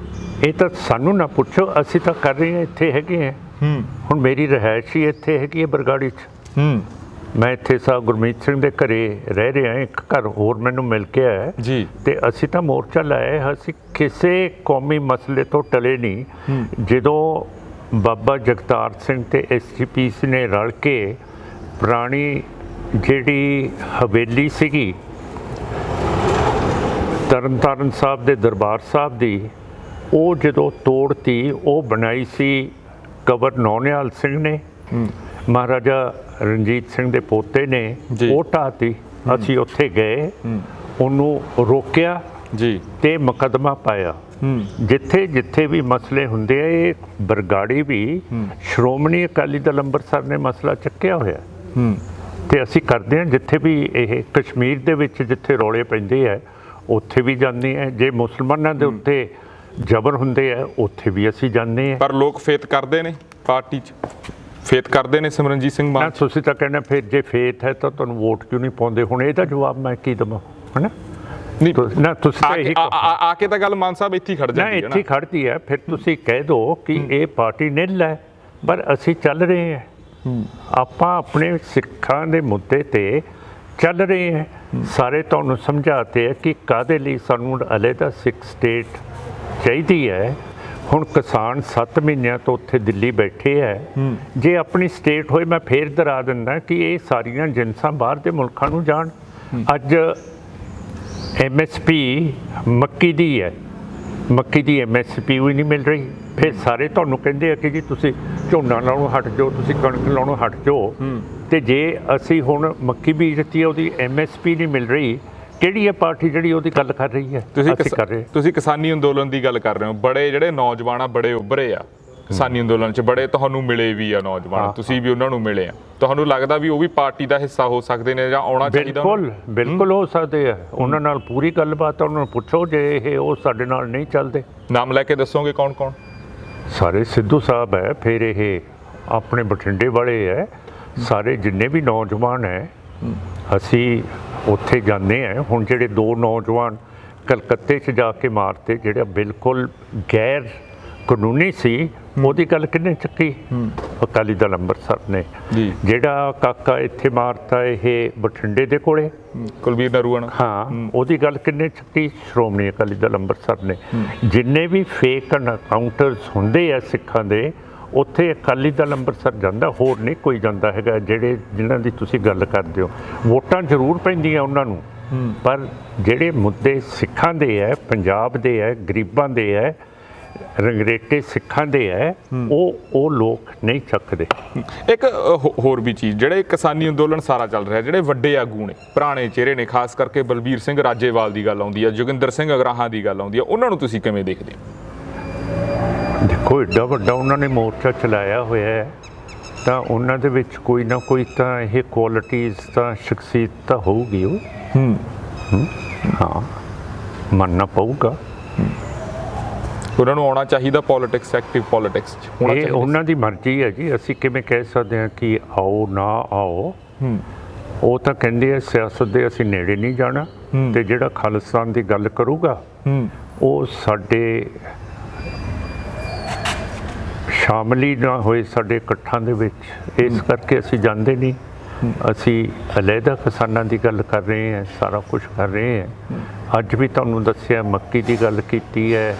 ਇਹ ਤਾਂ ਸਾਨੂੰ ਨਾ ਪੁੱਛੋ, ਅਸੀਂ ਤਾਂ ਕਰ ਰਹੇ ਹਾਂ, ਇੱਥੇ ਹੈਗੇ ਆ। ਹੁਣ ਮੇਰੀ ਰਿਹਾਇਸ਼ ਹੀ ਇੱਥੇ ਹੈਗੀ ਹੈ ਬਰਗਾੜੀ 'ਚ। ਮੈਂ ਇੱਥੇ ਸਾਹਿਬ ਗੁਰਮੀਤ ਸਿੰਘ ਦੇ ਘਰੇ ਰਹਿ ਰਿਹਾ, ਇੱਕ ਘਰ ਹੋਰ ਮੈਨੂੰ ਮਿਲ ਕੇ ਆਇਆ ਜੀ। ਤੇ ਅਸੀਂ ਤਾਂ ਮੋਰਚਾ ਲਾਇਆ, ਅਸੀਂ ਕਿਸੇ ਕੌਮੀ ਮਸਲੇ ਤੋਂ ਟਲੇ ਨਹੀਂ। ਜਦੋਂ ਬਾਬਾ ਜਗਤਾਰ ਸਿੰਘ ਤੇ SGPC ਨੇ ਰਲ ਕੇ ਪੁਰਾਣੀ ਜਿਹੜੀ ਹਵੇਲੀ ਸੀਗੀ ਤਰਨਤਾਰਨ ਸਾਹਿਬ ਦੇ ਦਰਬਾਰ ਸਾਹਿਬ ਦੀ, ਉਹ ਜਦੋਂ ਤੋੜਤੀ, ਉਹ ਬਣਾਈ ਸੀ ਕਵਰ ਨੌਨਿਹਾਲ ਸਿੰਘ ਨੇ, ਮਹਾਰਾਜਾ ਰਣਜੀਤ ਸਿੰਘ ਦੇ ਪੋਤੇ ਨੇ, ਉਹ ਢਾਤੀ। ਅਸੀਂ ਉੱਥੇ ਗਏ, ਉਹਨੂੰ ਰੋਕਿਆ ਜੀ ਤੇ ਮੁਕੱਦਮਾ ਪਾਇਆ। ਜਿੱਥੇ ਜਿੱਥੇ ਵੀ ਮਸਲੇ ਹੁੰਦੇ ਆ, ਇਹ ਬਰਗਾੜੀ ਵੀ ਸ਼੍ਰੋਮਣੀ ਅਕਾਲੀ ਦਲ ਅੰਮ੍ਰਿਤਸਰ ਨੇ ਮਸਲਾ ਚੱਕਿਆ ਹੋਇਆ। ਤੇ ਅਸੀਂ ਕਰਦੇ ਹਾਂ, ਜਿੱਥੇ ਵੀ ਇਹ ਕਸ਼ਮੀਰ ਦੇ ਵਿੱਚ ਜਿੱਥੇ ਰੌਲੇ ਪੈਂਦੇ ਆ ਉੱਥੇ ਵੀ ਜਾਂਦੇ ਆ। ਜੇ ਮੁਸਲਮਾਨਾਂ ਦੇ ਉੱਤੇ ਜ਼ਬਰ ਹੁੰਦੇ ਆ ਉੱਥੇ ਵੀ ਅਸੀਂ ਜਾਂਦੇ ਆ। ਪਰ ਲੋਕ ਫੇਤ ਕਰਦੇ ਨੇ, ਪਾਰਟੀ 'ਚ ਫੇਤ ਕਰਦੇ ਨੇ ਸਿਮਰਨਜੀਤ ਸਿੰਘ ਮਾਨ। ਤੁਸੀਂ ਤਾਂ ਕਹਿੰਦੇ ਫਿਰ ਜੇ ਫੇਤ ਹੈ ਤਾਂ ਤੁਹਾਨੂੰ ਵੋਟ ਕਿਉਂ ਨਹੀਂ ਪਾਉਂਦੇ? ਹੁਣ ਇਹਦਾ ਜਵਾਬ ਮੈਂ ਕੀ ਦੇਵਾਂ? ਹੈ ਨਾ, ਨਾ ਤੁਸੀਂ ਤਾਂ ਇਹੀ ਆ ਕੇ ਤਾਂ ਗੱਲ ਮਾਨ ਸਾਹਿਬ ਇੱਥੇ ਹੀ ਖੜ ਜਾਂਦੀ ਹੈ ਨਾ, ਇੱਥੇ ਖੜਦੀ ਹੈ। ਫਿਰ ਤੁਸੀਂ ਕਹਿ ਦਿਓ ਕਿ ਇਹ ਪਾਰਟੀ ਨਿੱਲ ਹੈ, ਪਰ ਅਸੀਂ ਚੱਲ ਰਹੇ ਹਾਂ। ਆਪਾਂ ਆਪਣੇ ਸਿੱਖਾਂ ਦੇ ਮੁੱਦੇ ਤੇ ਚੱਲ ਰਹੇ ਹਾਂ। ਸਾਰੇ ਤੁਹਾਨੂੰ ਸਮਝਾਤੇ ਹੈ ਕਿ ਕਾਹਦੇ ਲਈ ਸਾਨੂੰ ਅਲੱਗਾ ਸਿੱਖ ਸਟੇਟ ਚਾਹੀਦੀ ਹੈ। ਹੁਣ ਕਿਸਾਨ 7 ਮਹੀਨਿਆਂ ਤੋਂ ਉੱਥੇ ਦਿੱਲੀ ਬੈਠੇ ਹੈ। ਜੇ ਆਪਣੀ ਸਟੇਟ ਹੋਏ, ਮੈਂ ਫੇਰ ਦੁਹਰਾ ਦਿੰਦਾ ਕਿ ਇਹ ਸਾਰੀਆਂ ਜਿਨਸਾਂ ਬਾਹਰ ਦੇ ਮੁਲਕਾਂ ਨੂੰ ਜਾਣ। ਅੱਜ MSP ਮੱਕੀ ਦੀ ਹੈ, ਮੱਕੀ ਦੀ MSP ਵੀ ਨਹੀਂ ਮਿਲ ਰਹੀ। ਫਿਰ ਸਾਰੇ ਤੁਹਾਨੂੰ ਕਹਿੰਦੇ ਆ ਕਿ ਜੀ ਤੁਸੀਂ ਝੋਨਾ ਲਾਉਣੋਂ ਹਟ ਜਾਓ, ਤੁਸੀਂ ਕਣਕ ਲਾਉਣੋਂ ਹਟ ਜਾਓ। ਤੇ ਜੇ ਅਸੀਂ ਹੁਣ ਮੱਕੀ ਬੀਜਤੀ ਹੈ, ਉਹਦੀ MSP ਨਹੀਂ ਮਿਲ ਰਹੀ, ਕਿਹੜੀ ਹੈ ਪਾਰਟੀ ਜਿਹੜੀ ਉਹਦੀ ਗੱਲ ਕਰ ਰਹੀ ਹੈ? ਤੁਸੀਂ ਕਿਸਾਨੀ ਅੰਦੋਲਨ ਦੀ ਗੱਲ ਕਰ ਰਹੇ ਹੋ। ਬੜੇ ਜਿਹੜੇ ਨੌਜਵਾਨ ਆ, ਬੜੇ ਉੱਭਰੇ ਆ ਕਿਸਾਨੀ ਅੰਦੋਲਨ 'ਚ, ਬੜੇ ਤੁਹਾਨੂੰ ਮਿਲੇ ਵੀ ਆ ਨੌਜਵਾਨ, ਤੁਸੀਂ ਵੀ ਉਹਨਾਂ ਨੂੰ ਮਿਲੇ ਆ। ਤੁਹਾਨੂੰ ਲੱਗਦਾ ਵੀ ਉਹ ਵੀ ਪਾਰਟੀ ਦਾ ਹਿੱਸਾ ਹੋ ਸਕਦੇ ਨੇ ਜਾਂ ਆਉਣਾ ਚਾਹੀਦਾ? ਬਿਲਕੁਲ ਹੋ ਸਕਦੇ ਆ। ਉਹਨਾਂ ਨਾਲ ਪੂਰੀ ਗੱਲਬਾਤ, ਉਹਨਾਂ ਨੂੰ ਪੁੱਛੋ ਜੇ ਇਹ ਉਹ ਸਾਡੇ ਨਾਲ ਨਹੀਂ ਚੱਲਦੇ। ਨਾਮ ਲੈ ਕੇ ਦੱਸੋਗੇ ਕੌਣ ਕੌਣ? ਸਾਰੇ ਸਿੱਧੂ ਸਾਹਿਬ ਹੈ, ਫਿਰ ਇਹ ਆਪਣੇ ਬਠਿੰਡੇ ਵਾਲੇ ਹੈ, ਸਾਰੇ ਜਿੰਨੇ ਵੀ ਨੌਜਵਾਨ ਹੈ ਅਸੀਂ ਉੱਥੇ ਜਾਂਦੇ ਹਾਂ। ਹੁਣ ਜਿਹੜੇ 2 ਨੌਜਵਾਨ ਕਲਕੱਤੇ 'ਚ ਜਾ ਕੇ ਮਾਰਤੇ, ਜਿਹੜਾ ਬਿਲਕੁਲ ਗੈਰ ਕਾਨੂੰਨੀ ਸੀ, ਉਹਦੀ ਗੱਲ ਕਿਹਨੇ ਚੱਕੀ? ਅਕਾਲੀ ਦਲ ਅੰਮ੍ਰਿਤਸਰ ਨੇ। ਜਿਹੜਾ ਕਾਕਾ ਇੱਥੇ ਮਾਰਤਾ ਇਹ ਬਠਿੰਡੇ ਦੇ ਕੋਲੇ, ਕੁਲਬੀਰ ਨਰੂਆਣਾ, ਹਾਂ, ਉਹਦੀ ਗੱਲ ਕਿਹਨੇ ਚੱਕੀ? ਸ਼੍ਰੋਮਣੀ ਅਕਾਲੀ ਦਲ ਅੰਮ੍ਰਿਤਸਰ ਨੇ। ਜਿੰਨੇ ਵੀ ਫੇਕ ਅਕਾਊਂਟਰਸ ਹੁੰਦੇ ਆ ਸਿੱਖਾਂ ਦੇ, ਉੱਥੇ ਅਕਾਲੀ ਦਲ ਅੰਮ੍ਰਿਤਸਰ ਜਾਂਦਾ, ਹੋਰ ਨਹੀਂ ਕੋਈ ਜਾਂਦਾ ਹੈਗਾ। ਜਿਨ੍ਹਾਂ ਦੀ ਤੁਸੀਂ ਗੱਲ ਕਰਦੇ ਹੋ, ਵੋਟਾਂ ਜ਼ਰੂਰ ਪੈਂਦੀਆਂ ਉਹਨਾਂ ਨੂੰ, ਪਰ ਜਿਹੜੇ ਮੁੱਦੇ ਸਿੱਖਾਂ ਦੇ ਹੈ, ਪੰਜਾਬ ਦੇ ਹੈ, ਗਰੀਬਾਂ ਦੇ ਹੈ, ਰੰਗਰੇਟੇ ਸਿੱਖਾਂ ਦੇ ਹੈ ਉਹ ਲੋਕ ਨਹੀਂ ਚੱਕਦੇ। ਇੱਕ ਹੋਰ ਵੀ ਚੀਜ਼, ਜਿਹੜੇ ਕਿਸਾਨੀ ਅੰਦੋਲਨ ਸਾਰਾ ਚੱਲ ਰਿਹਾ, ਜਿਹੜੇ ਵੱਡੇ ਆਗੂ ਨੇ, ਪੁਰਾਣੇ ਚਿਹਰੇ ਨੇ, ਖਾਸ ਕਰਕੇ ਬਲਬੀਰ ਸਿੰਘ ਰਾਜੇਵਾਲ ਦੀ ਗੱਲ ਆਉਂਦੀ ਹੈ, ਜੋਗਿੰਦਰ ਸਿੰਘ ਅਗਰਾਹਾਂ ਦੀ ਗੱਲ ਆਉਂਦੀ ਹੈ, ਉਹਨਾਂ ਨੂੰ ਤੁਸੀਂ ਕਿਵੇਂ ਦੇਖਦੇ ਹੋ? ਦੇਖੋ ਏਡਾ ਵੱਡਾ ਉਹਨਾਂ ਨੇ ਮੋਰਚਾ ਚਲਾਇਆ ਹੋਇਆ ਹੈ, ਤਾਂ ਉਹਨਾਂ ਦੇ ਵਿੱਚ ਕੋਈ ਨਾ ਕੋਈ ਤਾਂ ਇਹ ਕੁਆਲਿਟੀਜ਼ ਤਾਂ ਸ਼ਖਸੀਅਤ ਤਾਂ ਹੋਊਗੀ ਉਹ। ਹਾਂ, ਮੰਨਣਾ ਪਊਗਾ। ਉਹਨਾਂ ਨੂੰ ਆਉਣਾ ਚਾਹੀਦਾ ਪੋਲਿਟਿਕਸ, ਐਕਟਿਵ ਪੋਲਿਟਿਕਸ 'ਚ ਹੋਣਾ ਇਹ ਚਾਹੀਦਾ। ਉਹਨਾਂ ਦੀ ਮਰਜ਼ੀ ਹੈ ਜੀ, ਅਸੀਂ ਕਿਵੇਂ ਕਹਿ ਸਕਦੇ ਹਾਂ ਕਿ ਆਓ ਨਾ ਆਓ। ਉਹ ਤਾਂ ਕਹਿੰਦੇ ਆ ਸਿਆਸਤ ਦੇ ਅਸੀਂ ਨੇੜੇ ਨਹੀਂ ਜਾਣਾ, ਤੇ ਜਿਹੜਾ ਖਾਲਿਸਤਾਨ ਦੀ ਗੱਲ ਕਰੂਗਾ ਉਹ ਸਾਡੇ ਸ਼ਾਮਲ ਹੀ ਨਾ ਹੋਏ ਸਾਡੇ ਇਕੱਠਾਂ ਦੇ ਵਿੱਚ, ਇਸ ਕਰਕੇ ਅਸੀਂ ਜਾਂਦੇ ਨਹੀਂ। ਅਸੀਂ ਅਲੱਗਾ ਕਿਸਾਨਾਂ ਦੀ ਗੱਲ ਕਰ ਰਹੇ ਹਾਂ, ਸਾਰਾ ਕੁਝ ਕਰ ਰਹੇ ਹਾਂ। ਅੱਜ ਵੀ ਤੁਹਾਨੂੰ ਦੱਸਿਆ ਮੱਕੀ ਦੀ ਗੱਲ ਕੀਤੀ ਹੈ,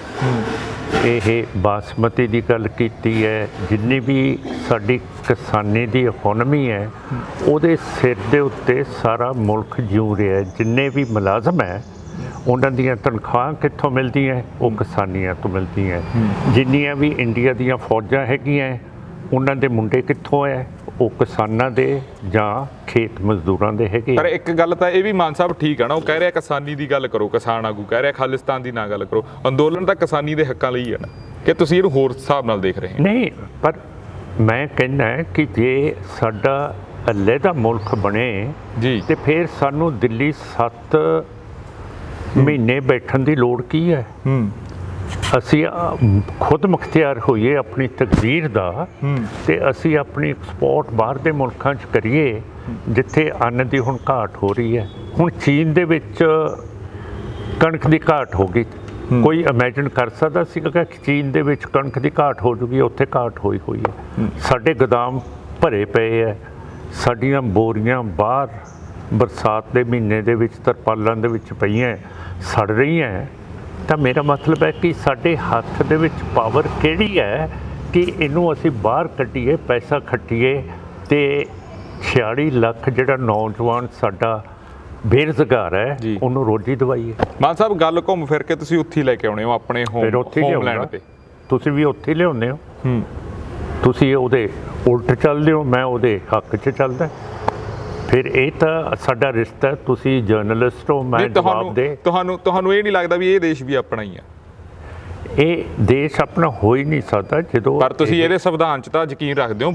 ਇਹ ਬਾਸਮਤੀ ਦੀ ਗੱਲ ਕੀਤੀ ਹੈ। ਜਿੰਨੀ ਵੀ ਸਾਡੀ ਕਿਸਾਨੀ ਦੀ ਇਕੋਨਮੀ ਹੈ ਉਹਦੇ ਸਿਰ ਦੇ ਉੱਤੇ ਸਾਰਾ ਮੁਲਕ ਜਿਉ ਰਿਹਾ। ਜਿੰਨੇ ਵੀ ਮੁਲਾਜ਼ਮ ਹੈ ਉਹਨਾਂ ਦੀਆਂ ਤਨਖਾਹਾਂ ਕਿੱਥੋਂ ਮਿਲਦੀਆਂ? ਉਹ ਕਿਸਾਨੀਆਂ ਤੋਂ ਮਿਲਦੀਆਂ। ਜਿੰਨੀਆਂ ਵੀ ਇੰਡੀਆ ਦੀਆਂ ਫੌਜਾਂ ਹੈਗੀਆਂ ਉਹਨਾਂ ਦੇ ਮੁੰਡੇ ਕਿੱਥੋਂ ਹੈ? ਉਹ ਕਿਸਾਨਾਂ ਦੇ ਜਾਂ ਖੇਤ ਮਜ਼ਦੂਰਾਂ ਦੇ ਹੈਗੇ। ਪਰ ਇੱਕ ਗੱਲ ਤਾਂ ਇਹ ਵੀ ਮਾਨ ਸਾਹਿਬ ਠੀਕ ਹੈ ਨਾ, ਉਹ ਕਹਿ ਰਿਹਾ ਕਿਸਾਨੀ ਦੀ ਗੱਲ ਕਰੋ, ਕਿਸਾਨ ਆਗੂ ਕਹਿ ਰਿਹਾ ਖਾਲਿਸਤਾਨ ਦੀ ਨਾ ਗੱਲ ਕਰੋ। ਅੰਦੋਲਨ ਤਾਂ ਕਿਸਾਨੀ ਦੇ ਹੱਕਾਂ ਲਈ ਹੈ ਨਾ, ਕਿ ਤੁਸੀਂ ਇਹਨੂੰ ਹੋਰ ਹਿਸਾਬ ਨਾਲ ਦੇਖ ਰਹੇ ਹੋ? ਨਹੀਂ, ਪਰ ਮੈਂ ਕਹਿੰਦਾ ਕਿ ਜੇ ਸਾਡਾ ਅਲੱਗਾ ਮੁਲਕ ਬਣੇ ਜੀ, ਤੇ ਫਿਰ ਸਾਨੂੰ ਦਿੱਲੀ 7 ਮਹੀਨੇ ਬੈਠਣ ਦੀ ਲੋੜ ਕੀ ਹੈ? ਅਸੀਂ ਖੁਦ ਮੁਖਤਿਆਰ ਹੋਈਏ ਆਪਣੀ ਤਕਦੀਰ ਦਾ, ਤੇ ਅਸੀਂ ਆਪਣੀ ਐਕਸਪੋਰਟ ਬਾਹਰ ਦੇ ਮੁਲਕਾਂ 'ਚ ਕਰੀਏ ਜਿੱਥੇ ਅੰਨ ਦੀ ਹੁਣ ਘਾਟ ਹੋ ਰਹੀ ਹੈ। ਹੁਣ ਚੀਨ ਦੇ ਵਿੱਚ ਕਣਕ ਦੀ ਘਾਟ ਹੋ ਗਈ, ਕੋਈ ਇਮੇਜਿਨ ਕਰ ਸਕਦਾ ਸੀਗਾ ਕਿ ਚੀਨ ਦੇ ਵਿੱਚ ਕਣਕ ਦੀ ਘਾਟ ਹੋ ਜੂਗੀ? ਉੱਥੇ ਘਾਟ ਹੋਈ ਹੈ। ਸਾਡੇ ਗੋਦਾਮ ਭਰੇ ਪਏ ਹੈ, ਸਾਡੀਆਂ ਬੋਰੀਆਂ ਬਾਹਰ ਬਰਸਾਤ ਦੇ ਮਹੀਨੇ ਦੇ ਵਿੱਚ ਤਰਪਾਲਾਂ ਦੇ ਵਿੱਚ ਪਈਆਂ ਸੜ ਰਹੀਆਂ। ਤਾਂ ਮੇਰਾ ਮਤਲਬ ਹੈ ਕਿ ਸਾਡੇ ਹੱਥ ਦੇ ਵਿੱਚ ਪਾਵਰ ਕਿਹੜੀ ਹੈ ਕਿ ਇਹਨੂੰ ਅਸੀਂ ਬਾਹਰ ਕੱਢੀਏ, ਪੈਸਾ ਖੱਟੀਏ, ਤੇ 46 ਲੱਖ ਜਿਹੜਾ ਨੌਜਵਾਨ ਸਾਡਾ ਬੇਰੁਜ਼ਗਾਰ ਹੈ ਉਹਨੂੰ ਰੋਜ਼ੀ ਦਵਾਈਏ। ਮਾਨ ਸਾਹਿਬ ਗੱਲ ਘੁੰਮ ਫਿਰ ਕੇ ਤੁਸੀਂ ਉੱਥੇ ਲੈ ਕੇ ਆਉਣੇ ਹੋ ਆਪਣੇ ਹੋਮਲੈਂਡ ਤੇ। ਤੁਸੀਂ ਵੀ ਉੱਥੇ ਲਿਆਉਂਦੇ ਹੋ, ਤੁਸੀਂ ਉਹਦੇ ਉਲਟ ਚੱਲਦੇ ਹੋ, ਮੈਂ ਉਹਦੇ ਹੱਕ 'ਚ ਚੱਲਦਾ। ਫਿਰ ਇਹ ਤਾਂ ਸਾਡਾ ਰਿਸ਼ਤਾ। ਤੁਸੀਂ ਜਰਨਲਿਸਟ ਹੋ, ਮੈਂ ਜਵਾਬ ਦੇ। ਤੁਹਾਨੂੰ ਇਹ ਨਹੀਂ ਲੱਗਦਾ ਵੀ ਇਹ ਦੇਸ਼ ਵੀ ਆਪਣਾ ਹੀ ਆ? ਇਹ ਦੇਸ਼ ਆਪਣਾ ਹੋ ਹੀ ਨਹੀਂ ਸਕਦਾ ਜਦੋਂ। ਪਰ ਤੁਸੀਂ ਇਹਦੇ ਸੰਵਿਧਾਨ 'ਚ ਤਾਂ ਯਕੀਨ ਰੱਖਦੇ ਹੋ,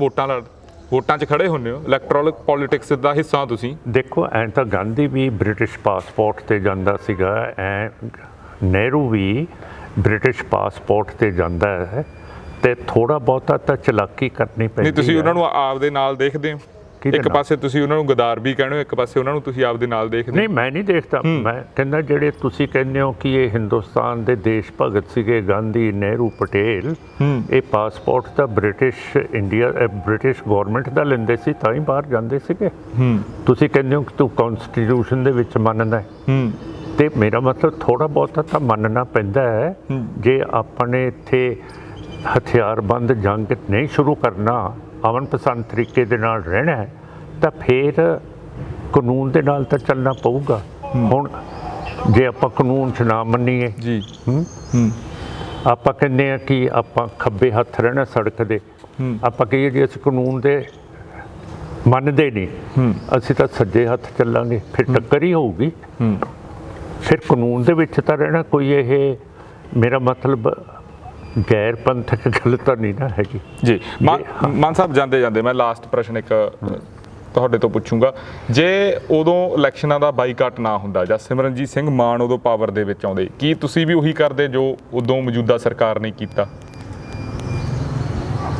ਵੋਟਾਂ 'ਚ ਖੜੇ ਹੁੰਦੇ ਹੋ, ਇਲੈਕਟੋਰਲ ਪੋਲਿਟਿਕਸ ਦਾ ਹਿੱਸਾ ਤੁਸੀਂ। ਦੇਖੋ, ਐਂ ਤਾਂ ਗਾਂਧੀ ਵੀ ਬ੍ਰਿਟਿਸ਼ ਪਾਸਪੋਰਟ 'ਤੇ ਜਾਂਦਾ ਸੀਗਾ, ਐਂ ਨਹਿਰੂ ਵੀ ਬ੍ਰਿਟਿਸ਼ ਪਾਸਪੋਰਟ 'ਤੇ ਜਾਂਦਾ ਹੈ, ਤੇ ਥੋੜ੍ਹਾ ਬਹੁਤਾ ਤਾਂ ਚਲਾਕੀ ਕਰਨੀ ਪੈਂਦੀ। ਨਹੀਂ, ਤੁਸੀਂ ਉਹਨਾਂ ਨੂੰ ਆਪਦੇ ਨਾਲ ਦੇਖਦੇ ਹੋ? ਇੱਕ ਪਾਸੇ ਤੁਸੀਂ ਉਹਨਾਂ ਨੂੰ ਗਦਾਰ ਵੀ ਕਹਿੰਦੇ ਹੋ, ਇੱਕ ਪਾਸੇ ਉਹਨਾਂ ਨੂੰ ਤੁਸੀਂ ਆਪਦੇ ਨਾਲ ਦੇਖਦੇ ਹੋ? ਨਹੀਂ, ਮੈਂ ਨਹੀਂ ਦੇਖਦਾ। ਮੈਂ ਕਹਿੰਦਾ ਜਿਹੜੇ ਤੁਸੀਂ ਕਹਿੰਦੇ ਹੋ ਕਿ ਇਹ ਹਿੰਦੁਸਤਾਨ ਦੇ ਦੇਸ਼ ਭਗਤ ਸੀਗੇ, ਗਾਂਧੀ, ਨਹਿਰੂ, ਪਟੇਲ, ਇਹ ਪਾਸਪੋਰਟ ਤਾਂ ਬ੍ਰਿਟਿਸ਼ ਬ੍ਰਿਟਿਸ਼ ਗਵਰਨਮੈਂਟ ਦਾ ਲੈਂਦੇ ਸੀ, ਤਾਂ ਹੀ ਬਾਹਰ ਜਾਂਦੇ ਸੀਗੇ। ਤੁਸੀਂ ਕਹਿੰਦੇ ਹੋ ਕਿ ਤੂੰ ਕਨਸਟੀਟਿਊਸ਼ਨ ਦੇ ਵਿੱਚ ਮੰਨਦਾ, ਤੇ ਮੇਰਾ ਮਤਲਬ ਥੋੜ੍ਹਾ ਬਹੁਤਾ ਤਾਂ ਮੰਨਣਾ ਪੈਂਦਾ ਹੈ। ਜੇ ਆਪਣੇ ਇੱਥੇ ਹਥਿਆਰਬੰਦ ਜੰਗ ਨਹੀਂ ਸ਼ੁਰੂ ਕਰਨਾ, ਅਮਨ ਪਸੰਦ ਤਰੀਕੇ ਦੇ ਨਾਲ ਰਹਿਣਾ ਹੈ, ਤਾਂ ਫਿਰ ਕਾਨੂੰਨ ਦੇ ਨਾਲ ਤਾਂ ਚੱਲਣਾ ਪਊਗਾ। ਹੁਣ ਜੇ ਆਪਾਂ ਕਾਨੂੰਨ 'ਚ ਨਾ ਮੰਨੀਏ ਜੀ, ਆਪਾਂ ਕਹਿੰਦੇ ਆ ਕਿ ਆਪਾਂ ਖੱਬੇ ਹੱਥ ਰਹਿਣਾ ਸੜਕ ਦੇ, ਆਪਾਂ ਕਹੀਏ ਜੀ ਅਸੀਂ ਕਾਨੂੰਨ ਦੇ ਮੰਨਦੇ ਨਹੀਂ, ਅਸੀਂ ਤਾਂ ਸੱਜੇ ਹੱਥ ਚੱਲਾਂਗੇ, ਫਿਰ ਟੱਕਰ ਹੀ ਹੋਊਗੀ। ਫਿਰ ਕਾਨੂੰਨ ਦੇ ਵਿੱਚ ਤਾਂ ਰਹਿਣਾ ਕੋਈ, ਇਹ ਮੇਰਾ ਮਤਲਬ ਗੈਰ ਪੰਥਕ ਗੱਲ ਤਾਂ ਨਹੀਂ ਨਾ ਹੈਗੀ ਜੀ। ਮਾਨ ਸਾਹਿਬ, ਜਾਂਦੇ ਜਾਂਦੇ ਮੈਂ ਲਾਸਟ ਪ੍ਰਸ਼ਨ ਇੱਕ ਤੁਹਾਡੇ ਤੋਂ ਪੁੱਛੂੰਗਾ। ਜੇ ਉਦੋਂ ਇਲੈਕਸ਼ਨਾਂ ਦਾ ਬਾਈਕਾਟ ਨਾ ਹੁੰਦਾ ਜਾਂ ਸਿਮਰਨਜੀਤ ਸਿੰਘ ਮਾਨ ਉਦੋਂ ਪਾਵਰ ਦੇ ਵਿੱਚ ਆਉਂਦੇ, ਕੀ ਤੁਸੀਂ ਵੀ ਉਹੀ ਕਰਦੇ ਜੋ ਉਦੋਂ ਮੌਜੂਦਾ ਸਰਕਾਰ ਨੇ ਕੀਤਾ?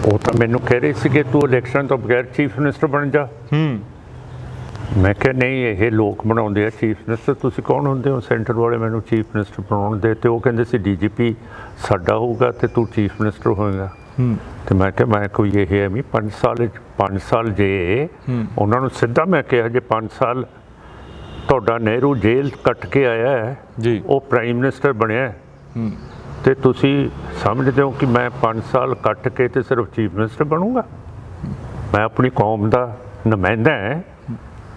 ਉਹ ਤਾਂ ਮੈਨੂੰ ਕਹਿ ਰਹੇ ਸੀਗੇ ਤੂੰ ਇਲੈਕਸ਼ਨ ਤੋਂ ਬਗੈਰ ਚੀਫ ਮਿਨਿਸਟਰ ਬਣ ਜਾ। ਮੈਂ ਕਿਹਾ ਨਹੀਂ, ਇਹ ਲੋਕ ਬਣਾਉਂਦੇ ਆ ਚੀਫ ਮਿਨਿਸਟਰ, ਤੁਸੀਂ ਕੌਣ ਹੁੰਦੇ ਹੋ ਸੈਂਟਰ ਵਾਲੇ ਮੈਨੂੰ ਚੀਫ ਮਿਨਿਸਟਰ ਬਣਾਉਣ ਦੇ? ਤੇ ਉਹ ਕਹਿੰਦੇ ਸੀ DGP ਸਾਡਾ ਹੋਊਗਾ ਤੇ ਤੂੰ ਚੀਫ ਮਿਨਿਸਟਰ ਹੋਏਗਾ। ਤੇ ਮੈਂ ਕਿਹਾ ਮੈਂ ਕੋਈ ਇਹ ਐਵੇਂ 5 ਸਾਲ ਜੇ ਉਹਨਾਂ ਨੂੰ ਸਿੱਧਾ ਮੈਂ ਕਿਹਾ ਜੇ 5 ਸਾਲ ਤੁਹਾਡਾ ਨਹਿਰੂ ਜੇਲ੍ਹ ਕੱਟ ਕੇ ਆਇਆ ਹੈ ਜੀ, ਉਹ ਪ੍ਰਾਈਮ ਮਿਨਿਸਟਰ ਬਣਿਆ, ਤੇ ਤੁਸੀਂ ਸਮਝਦੇ ਹੋ ਕਿ ਮੈਂ 5 ਸਾਲ ਕੱਟ ਕੇ ਤੇ ਸਿਰਫ ਚੀਫ ਮਿਨਿਸਟਰ ਬਣੂੰਗਾ? ਮੈਂ ਆਪਣੀ ਕੌਮ ਦਾ ਨੁਮਾਇੰਦਾ ਹੈ,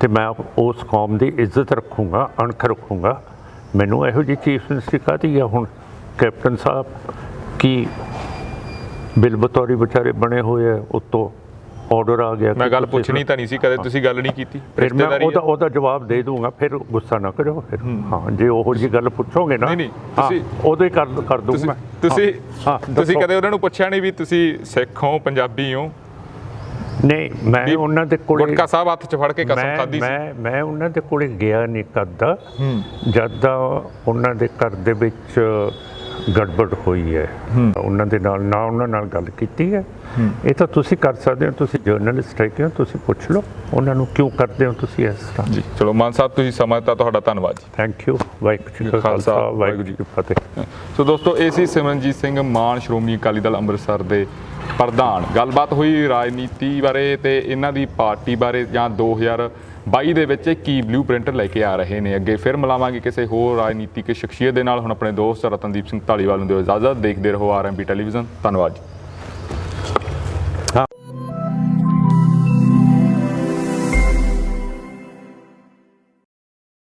ਤੇ ਮੈਂ ਉਸ ਕੌਮ ਦੀ ਇੱਜ਼ਤ ਰੱਖੂੰਗਾ, ਅਣਖ ਰੱਖੂੰਗਾ। ਮੈਨੂੰ ਇਹੋ ਜਿਹੀ ਚੀਫ ਮਿਨਿਸਟਰ ਕਾਹਦੀ ਆ? ਹੁਣ ਕੈਪਟਨ ਸਾਹਿਬ ਕਿ ਬਿਲ ਬਤੌਰੀ ਵਿਚਾਰੇ ਬਣੇ ਹੋਏ ਆ, ਉੱਤੋਂ ਆਰਡਰ ਆ ਗਿਆ। ਮੈਂ ਗੱਲ ਪੁੱਛਣੀ ਤਾਂ ਨਹੀਂ ਸੀ, ਕਦੇ ਤੁਸੀਂ ਗੱਲ ਨਹੀਂ ਕੀਤੀ। ਫਿਰ ਮੈਂ ਉਹਦਾ ਜਵਾਬ ਦੇ ਦੂੰਗਾ, ਫਿਰ ਗੁੱਸਾ ਨਾ ਕਰਿਓ। ਫਿਰ ਹਾਂ, ਜੇ ਉਹੋ ਜਿਹੀ ਗੱਲ ਪੁੱਛੋਗੇ ਨਾ, ਨਹੀਂ ਤੁਸੀਂ ਉਦੋਂ ਹੀ ਕਰ ਦੂੰਗਾ। ਤੁਸੀਂ ਕਦੇ ਉਹਨਾਂ ਨੂੰ ਪੁੱਛਿਆ ਨਹੀਂ ਵੀ ਤੁਸੀਂ ਸਿੱਖ ਹੋ, ਪੰਜਾਬੀ ਹੋ? ਨਹੀਂ, ਮੈਂ ਉਹਨਾਂ ਦੇ ਕੋਲ ਗੁਟਕਾ ਸਾਹਿਬ ਹੱਥ 'ਚ ਫੜ ਕੇ ਕਸਮ ਖਾਧੀ ਸੀ। ਮੈਂ ਉਹਨਾਂ ਦੇ ਕੋਲੇ ਗਿਆ ਨਹੀਂ ਕਰਦਾ ਜਦ ਦਾ ਉਹਨਾਂ ਦੇ ਘਰ ਦੇ ਵਿੱਚ ਗੜਬੜ ਹੋਈ ਹੈ। ਉਹਨਾਂ ਦੇ ਨਾਲ ਨਾ ਉਹਨਾਂ ਨਾਲ ਗੱਲ ਕੀਤੀ ਹੈ। ਇਹ ਤਾਂ ਤੁਸੀਂ ਕਰ ਸਕਦੇ ਹੋ, ਤੁਸੀਂ ਜਰਨਲਿਸਟ ਹੈਗੇ ਹੋ, ਤੁਸੀਂ ਪੁੱਛ ਲਓ ਉਹਨਾਂ ਨੂੰ ਕਿਉਂ ਕਰਦੇ ਹੋ ਤੁਸੀਂ ਇਸ ਤਰ੍ਹਾਂ। ਜੀ ਚਲੋ ਮਾਨ ਸਾਹਿਬ, ਤੁਸੀਂ ਸਮਾਂ ਦਿੱਤਾ, ਤੁਹਾਡਾ ਧੰਨਵਾਦ ਜੀ। Thank you. ਵਾਹਿਗੁਰੂ ਜੀ ਕਾ ਖਾਲਸਾ, ਵਾਹਿਗੁਰੂ ਜੀ ਕੀ ਫਤਿਹ। ਸੋ ਦੋਸਤੋ, ਇਹ ਸੀ ਸਿਮਰਨਜੀਤ ਸਿੰਘ ਮਾਨ, ਸ਼੍ਰੋਮਣੀ ਅਕਾਲੀ ਦਲ ਅੰਮ੍ਰਿਤਸਰ ਦੇ ਪ੍ਰਧਾਨ। ਗੱਲਬਾਤ ਹੋਈ ਰਾਜਨੀਤੀ ਬਾਰੇ ਤੇ ਇਹਨਾਂ ਦੀ ਪਾਰਟੀ ਬਾਰੇ, ਜਾਂ 2022 ਦੇ ਵਿੱਚ ਕੀ ਬਲੂ ਪ੍ਰਿੰਟ ਲੈ ਕੇ ਆ ਰਹੇ ਨੇ। ਅੱਗੇ ਫਿਰ ਮਿਲਾਵਾਂਗੇ ਕਿਸੇ ਹੋਰ ਰਾਜਨੀਤਿਕ ਸ਼ਖਸੀਅਤ ਦੇ ਨਾਲ। ਹੁਣ ਆਪਣੇ ਦੋਸਤ ਰਤਨਦੀਪ ਸਿੰਘ ਢਾਲੀਵਾਲ ਨੂੰ ਦਿਓ ਇਜਾਜ਼ਤ। ਦੇਖਦੇ ਰਹੋ RMB ਟੈਲੀਵਿਜ਼ਨ। ਧੰਨਵਾਦ ਜੀ।